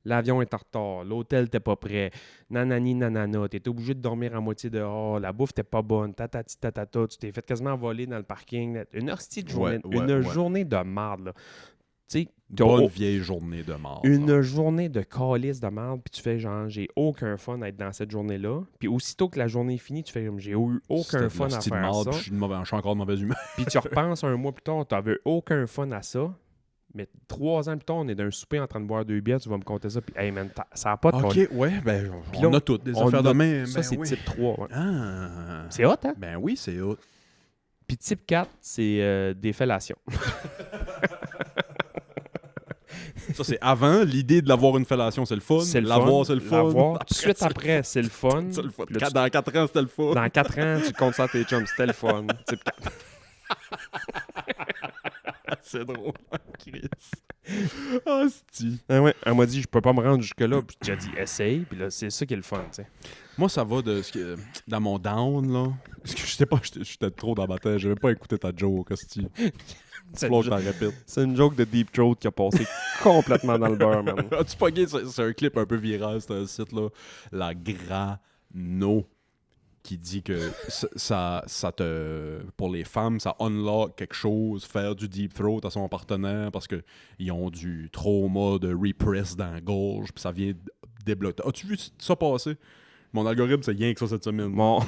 L'avion est en retard, l'hôtel t'es pas prêt, nanani nanana, t'es obligé de dormir à moitié dehors, la bouffe t'es pas bonne, tatati tatata, tu t'es fait quasiment voler dans le parking. Une hostie de journée, Ouais, une journée de marde, là. Tu sais, t'as Bonne vieille journée de mort. là. une journée de calice de merde, puis tu fais genre, j'ai aucun fun à être dans cette journée-là. Puis aussitôt que la journée est finie, tu fais comme, j'ai eu aucun C'était de fun à l'hostie de faire marde, ça. puis je suis encore de mauvaise humeur. Puis tu repenses un mois plus tard, t'avais aucun fun à ça. Mais 3 ans plus tard, on est d'un souper en train de boire 2 bières, tu vas me compter ça. Puis, hey man, ça a pas de calice. OK, ouais, ben, Puis on là, a toutes des on affaires de a- même. Ça, ben c'est oui. type 3. Ouais. Ah. C'est hot, hein? Ben oui, c'est hot. Puis type 4, c'est des fellations. Ça, c'est avant. L'idée de l'avoir une fellation, c'est le fun. C'est le L'avoir, fun. c'est le fun. L'avoir. Après, Tout de suite c'est le après, c'est le fun. C'est le fun. Puis là, tu- Dans 4 ans, c'était le fun. Dans 4 ans, tu comptes ça à tes chums. C'était le fun. Type 4. C'est drôle, Chris. Ah, c'est-tu. Ah ouais, elle m'a dit, je peux pas me rendre jusque-là. Puis j'ai dit, essaye. Puis là, c'est ça qui est le fun, tu sais. Moi, ça va de ce que, dans mon down, là. Parce que j'étais trop dans ma tête. J'avais pas écouté ta joke, hostie. C'est Flo, une, je t'en répète. c'est une joke de Deep Throat qui a passé complètement dans le beurre, man. As-tu pogné? C'est un clip un peu viral, c'est un site-là. La Grano qui dit que ça te... Pour les femmes, ça unlock quelque chose, faire du deep throat à son partenaire parce qu'ils ont du trauma de repress dans la gorge, puis ça vient débloquer. As-tu vu ça passer? Mon algorithme, c'est rien que ça cette semaine. Mon,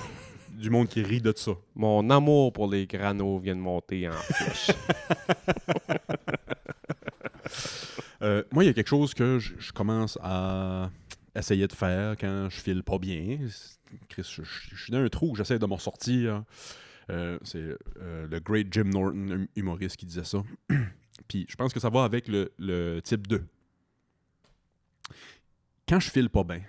Du monde qui rit de ça. mon amour pour les granos vient de monter en flèche. Moi, il y a quelque chose que je commence à essayer de faire quand je file pas bien. Chris, je suis dans un trou, j'essaie de m'en sortir. C'est le Great Jim Norton, un humoriste, qui disait ça. Puis je pense que ça va avec le type 2. Quand je file pas bien,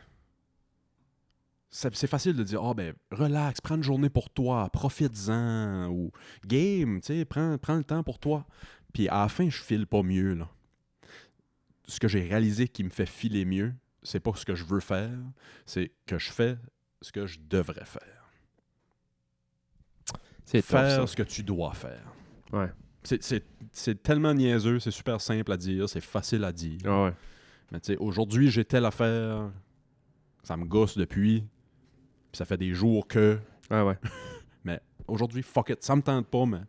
c'est facile de dire « Ah, ben, relax, prends une journée pour toi, profites-en. » Ou « Game, tu sais, prends le temps pour toi. » Puis à la fin, je file pas mieux, là. Ce que j'ai réalisé qui me fait filer mieux, c'est pas ce que je veux faire, c'est que je fais ce que je devrais faire. C'est top, Faire ça. ce que tu dois faire. Ouais. C'est tellement niaiseux, c'est super simple à dire, c'est facile à dire. Ah ouais. Mais tu sais, aujourd'hui, j'ai telle affaire, ça me gosse depuis, puis ça fait des jours que... Ah ouais. Mais aujourd'hui, fuck it, ça me tente pas, mais...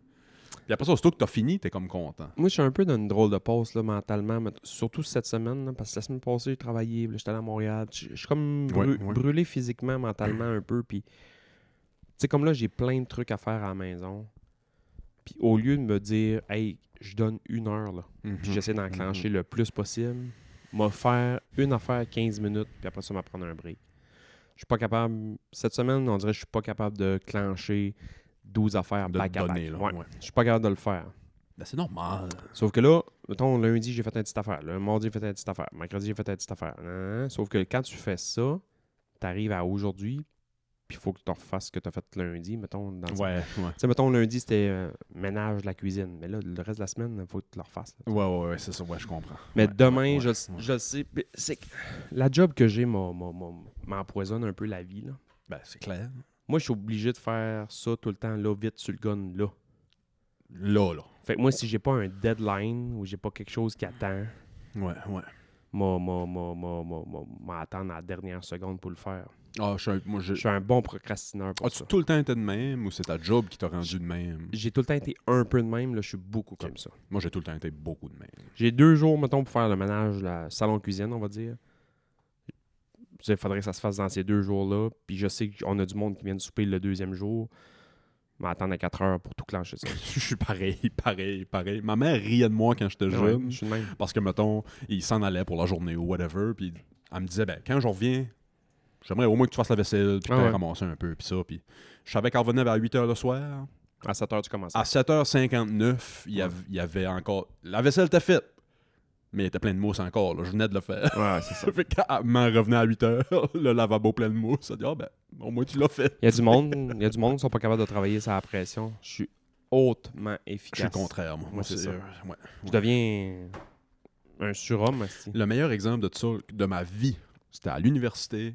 Puis après ça, aussitôt que t'as fini, t'es comme content. Moi, je suis un peu dans une drôle de pause là, mentalement, mais surtout cette semaine, là, parce que la semaine passée, j'ai travaillé, puis là, j'étais allé à Montréal. Je suis comme Ouais. brûlé physiquement, mentalement un peu. Puis, tu sais, comme là, j'ai plein de trucs à faire à la maison. Puis au lieu de me dire, hey, je donne 1 heure, là, puis j'essaie d'enclencher le plus possible, m'a faire une affaire 15 minutes, puis après ça, m'a prendre un break. Je suis pas capable. Cette semaine, on dirait que je suis pas capable de clencher 12 affaires De back à donner, back. là, Ouais. ouais. Je suis pas capable de le faire. Ben, c'est normal. Sauf que là, mettons, lundi, j'ai fait une petite affaire. Le mardi, j'ai fait une petite affaire. Mercredi, j'ai fait une petite affaire. Sauf que quand tu fais ça, t'arrives à aujourd'hui, puis il faut que tu refasses ce que tu as fait lundi, mettons. Dans le... Ouais, ouais. Tu sais, mettons, lundi, c'était ménage de la cuisine. Mais là, le reste de la semaine, il faut que tu le refasses. Là. Ouais, c'est ça, ouais, je comprends. Mais Ouais, demain, ouais, je ouais. le sais. Mais c'est que la job que j'ai m'empoisonne un peu la vie. Là. Ben, c'est clair. Moi, je suis obligé de faire ça tout le temps, là, vite sur le gun, là. Là. Fait que moi, si j'ai pas un deadline ou j'ai pas quelque chose qui attend, Ouais. m'attendre à la dernière seconde pour le faire. Ah, Je suis un bon procrastineur pour As-tu ça. tout le temps été de même ou c'est ta job qui t'a rendu de même? J'ai tout le temps été un peu de même, là, je suis beaucoup comme ça. Moi, j'ai tout le temps été beaucoup de même. J'ai 2 jours, mettons, pour faire le ménage, le salon-cuisine, on va dire. Il faudrait que ça se fasse dans ces 2 jours-là. Puis je sais qu'on a du monde qui vient de souper le 2e jour. M'attendre à 4 heures pour tout clencher ça. Je suis pareil. Ma mère riait de moi quand j'étais Ouais, jeune. je suis de même. Parce que, mettons, il s'en allait pour la journée ou whatever. Puis elle me disait, ben, quand je reviens, j'aimerais au moins que tu fasses la vaisselle, puis que tu ouais. ramasser un peu, puis ça. Puis je savais qu'elle revenait vers 8h le soir. À 7 heures, tu commences. À 7h59, il y avait encore... La vaisselle était faite. Mais il était plein de mousse encore, là. Je venais de le faire. Ouais, c'est ça. Fait qu'elle m'en revenait à 8h, le lavabo plein de mousse. Elle dit, ah ben, au moins tu l'as fait. Il y a du monde qui sont pas capables de travailler sans la pression. Je suis hautement Je efficace. suis le contraire, moi. Moi, c'est ça. Ouais. Je deviens un surhomme, asti. Le meilleur exemple de ça, de ma vie, c'était à l'université.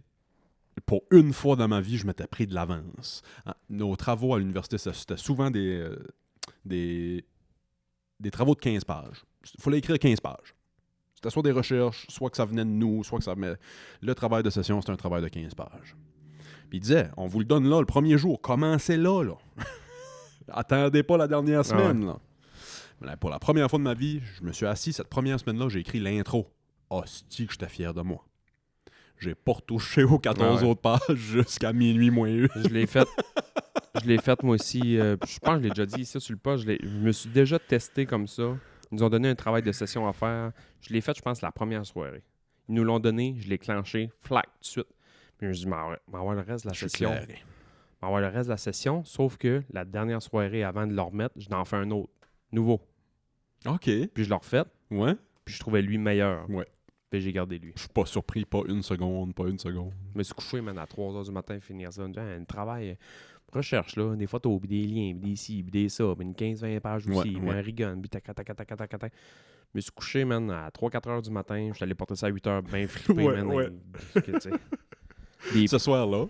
Pour une fois dans ma vie, je m'étais pris de l'avance. Nos travaux à l'université, c'était souvent des travaux de 15 pages. Il fallait écrire 15 pages. C'était soit des recherches, soit que ça venait de nous, soit que ça... Mais le travail de session, c'était un travail de 15 pages. Puis il disait, on vous le donne là, le premier jour, commencez là. Attendez pas la dernière semaine, là. Pour la première fois de ma vie, je me suis assis cette première semaine-là, j'ai écrit l'intro. Hostie que j'étais fier de moi. J'ai pas retouché aux 14 autres pages jusqu'à minuit moins 1. Je l'ai fait. Je l'ai fait moi aussi. Je pense que je l'ai déjà dit ici sur le poste. Je me suis déjà testé comme ça. Ils nous ont donné un travail de session à faire. Je l'ai fait, je pense, la première soirée. Ils nous l'ont donné, je l'ai clenché, flac, tout de suite. Puis je me suis dit, m'avoir le reste de la session. M'avoir le reste de la session, sauf que la dernière soirée avant de le remettre, je n'en fais un autre, nouveau. OK. Puis je l'ai refait, Ouais. puis je trouvais lui meilleur. Ouais. Puis j'ai gardé lui. Je suis pas surpris, pas une seconde. Je me suis couché, man, à 3h du matin, finir ça. Un travail, recherche, là, des photos, puis des liens, puis des ci, puis des ça, puis une 15-20 pages aussi, puis un rigon, puis tac. Je me suis couché, man, à 3-4 heures du matin. Je suis allé porter ça à 8 heures, bien flippé, Ouais, man. ouais. Ce soir-là,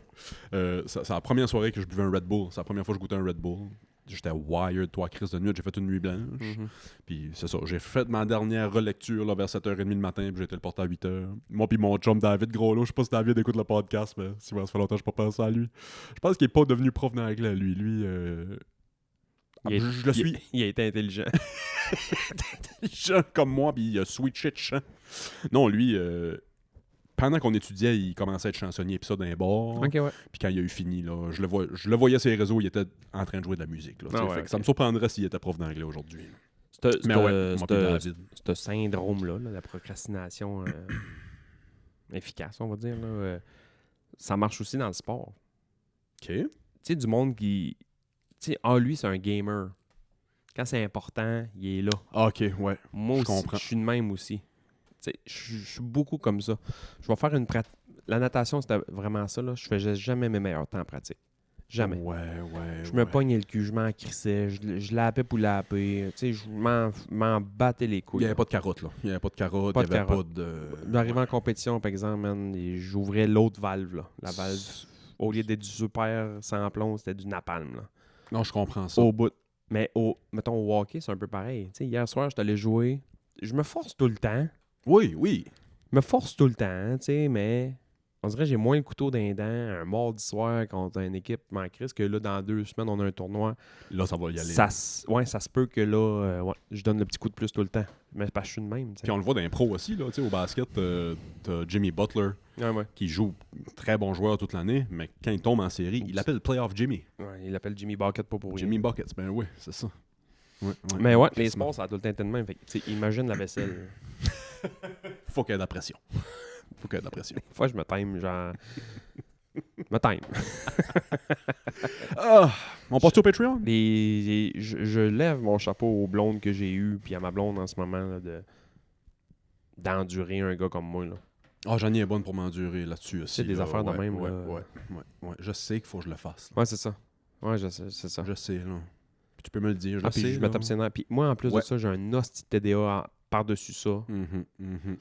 c'est la première soirée que je buvais un Red Bull. C'est la première fois que je goûtais un Red Bull. J'étais wired, toi, Chris de nuit. J'ai fait une nuit blanche. Puis c'est ça. J'ai fait ma dernière relecture là, vers 7h30 le matin. Puis j'ai été le porter à 8h. Moi, puis mon chum David Groslo. Je sais pas si David écoute le podcast, mais si ça fait longtemps que je pas pensé à lui. Je pense qu'il est pas devenu prof d'anglais, lui. Je le suis. Il a été intelligent. Intelligent comme moi, puis il a switché de chant. Non, lui, pendant qu'on étudiait, il commençait à être chansonnier, puis ça d'un bar. OK, ouais. Puis quand il a eu fini, là, je le voyais sur les réseaux, il était en train de jouer de la musique. Là, fait que ça me surprendrait s'il était prof d'anglais aujourd'hui. Mais ouais, moi puis David. Ce syndrome-là, la procrastination efficace, on va dire, là, ça marche aussi dans le sport. OK. Tu sais, du monde qui... Tu sais, lui, c'est un gamer. Quand c'est important, il est là. Ah, OK, ouais. Moi Je aussi, comprends. je suis de même aussi. Tu sais, je suis beaucoup comme ça. Je vais faire une pratique. La natation, c'était vraiment ça, là. Je faisais jamais mes meilleurs temps en pratique. Jamais. Ouais. Je me pognais le cul, je m'en crissais, je lapais pour laper. Tu sais, je m'en battais les couilles. Il n'y avait pas de carotte, là. Il n'y avait pas de carotte, Pas il de n'y avait carotte. pas de... D'arriver en compétition, par exemple, man, et j'ouvrais l'autre valve, là. La valve, au lieu d'être du super sans plomb, c'était du napalm, là. Non, je comprends ça. Au bout. Mais, mettons, au hockey, c'est un peu pareil. Tu sais, hier soir, j'étais allé jouer. Je me force tout le temps. Oui. Je me force tout le temps, tu sais, mais on dirait que j'ai moins le couteau d'un dent un mardi soir contre une équipe en crise que là, dans 2 semaines, on a un tournoi. Là, ça va y aller. Ça se peut que là, je donne le petit coup de plus tout le temps. Mais c'est parce que je suis de même, tu sais. Puis on le voit dans les pros aussi, là, tu sais, au basket, t'as Jimmy Butler, Ouais. qui joue très bon joueur toute l'année, mais quand il tombe en série, il l'appelle Playoff Jimmy. Ouais, il l'appelle Jimmy Bucket pas pour rien. Jimmy Buckets, ben oui, c'est ça. Ouais, Mais ouais, les sports, ça a tout le temps été de même. Fait que, tu sais, imagine la vaisselle. Faut qu'il y ait de la pression. Des fois, je me time, genre... me time. On passe au Patreon? Je lève mon chapeau aux blondes que j'ai eues, puis à ma blonde en ce moment, là, d'endurer un gars comme moi, là. Ah, j'en ai bonne pour m'endurer là-dessus aussi. C'est des là. affaires de même, Ouais. là. Je sais qu'il faut que je le fasse. Ouais, c'est ça. Ouais, je sais, c'est ça. Je sais, là. Puis tu peux me le dire, je Puis sais. je me tape ses nerfs. Puis moi, en plus Ouais. de ça, j'ai un hostie de TDA par-dessus ça. Mhm.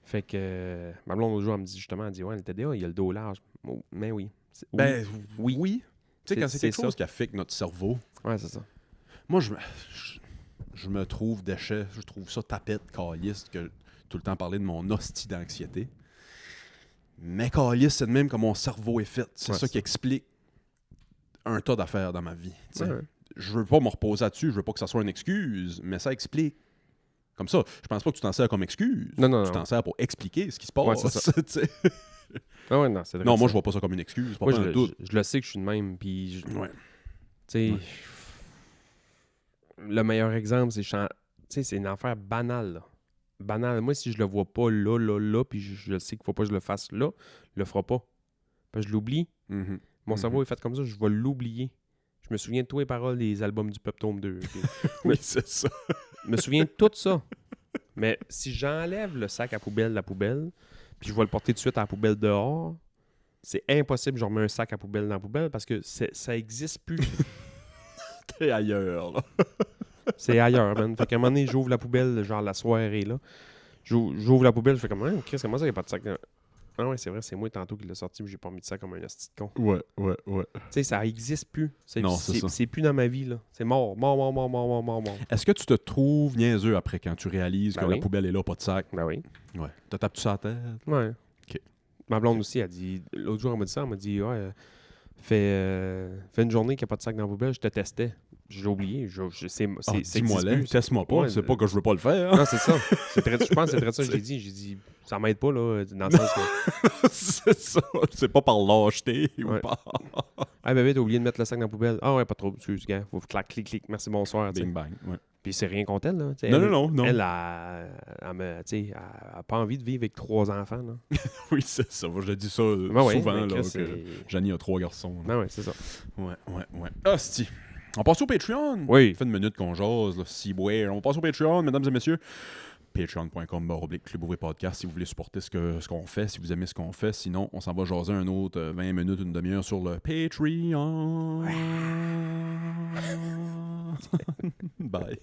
Fait que ma blonde l'autre jour, elle me dit justement, elle dit, ouais, le TDA, il a le dos large. Oh, mais oui. Ben, oui. Tu sais, quand c'est quelque ça. chose qui affecte notre cerveau, Ouais, c'est ça. moi, je me trouve déchet. Je trouve ça tapette, caliste, que tout le temps parler de mon hostie d'anxiété. Mais caliste, c'est de même que mon cerveau est fait. C'est Ouais, ça qui explique un tas d'affaires dans ma vie. Tu sais. Ouais. Je veux pas me reposer là-dessus, je veux pas que ça soit une excuse, mais ça explique. Comme ça, je pense pas que tu t'en sers comme excuse. Non. Tu t'en sers pour expliquer ce qui se passe. Ouais, c'est ça. tu sais. Ah ouais, non, c'est vrai. Non, moi, je vois pas ça comme une excuse. Pas moi, un doute. je le sais que je suis de même. Puis, Ouais. tu sais, le meilleur exemple, c'est c'est une affaire banale, là. Banale. Moi, si je le vois pas là, puis je sais qu'il faut pas que je le fasse là, je le ferai pas. Parce que je l'oublie. Mhm. Mon cerveau est fait comme ça, je vais l'oublier. Je me souviens de tous les paroles des albums du Peptome 2. Oui, c'est ça. Je me souviens de tout ça. Mais si j'enlève le sac à poubelle de la poubelle, puis je vais le porter tout de suite à la poubelle dehors, c'est impossible que je remets un sac à poubelle dans la poubelle parce que ça existe plus. T'es ailleurs, là. C'est ailleurs, man. Fait qu'à un moment donné, j'ouvre la poubelle, genre la soirée, là. J'ouvre la poubelle, je fais comme, Chris, comment ça, il n'y a pas de sac? Ah ouais, c'est vrai, c'est moi tantôt qui l'ai sorti, mais j'ai pas mis de sac comme un hostie de con. Ouais. Tu sais, ça existe plus. Non, c'est ça. C'est plus dans ma vie, là. C'est mort. Est-ce que tu te trouves niaiseux après quand tu réalises Ben que oui. la poubelle est là, pas de sac? Ben oui. Ouais. Te tapes-tu sur la tête? Ouais. OK. Ma blonde aussi, elle dit, l'autre jour, elle m'a dit ça, elle m'a dit, ouais, fais une journée qu'il n'y a pas de sac dans la poubelle, je te testais. l'ai oublié. C'est Dis-moi là, existe plus. teste-moi pas, Ouais, c'est pas que je veux pas le faire. Non, c'est ça. Je pense que c'est très ça que j'ai dit. J'ai dit, ça m'aide pas, là, dans le sens que... C'est ça, c'est pas par lâcheté ou Ouais. par Ah, bébé, t'as oublié de mettre le sac dans la poubelle. Ah, ouais, pas trop. Excuse, gars. Faut clac, clic, clic. Merci, bonsoir. tu sais. bing bang. Ouais. Puis c'est rien contre elle, là. Tu sais, Non, elle, non. Elle a pas envie de vivre avec 3 enfants, là. Oui, c'est ça. Je dis ça Ben ouais, souvent, mais là, Chris, que c'est- Janie a 3 garçons. là. Ben ouais, c'est ça. Ouais. Hostie. On passe au Patreon. Oui. Ça fait une minute qu'on jase, là. Seaware. On passe au Patreon, mesdames et messieurs. Patreon.com/Club Ouvrier Podcast si vous voulez supporter ce qu'on fait, si vous aimez ce qu'on fait. Sinon, on s'en va jaser un autre 20 minutes, une demi-heure sur le Patreon. Bye.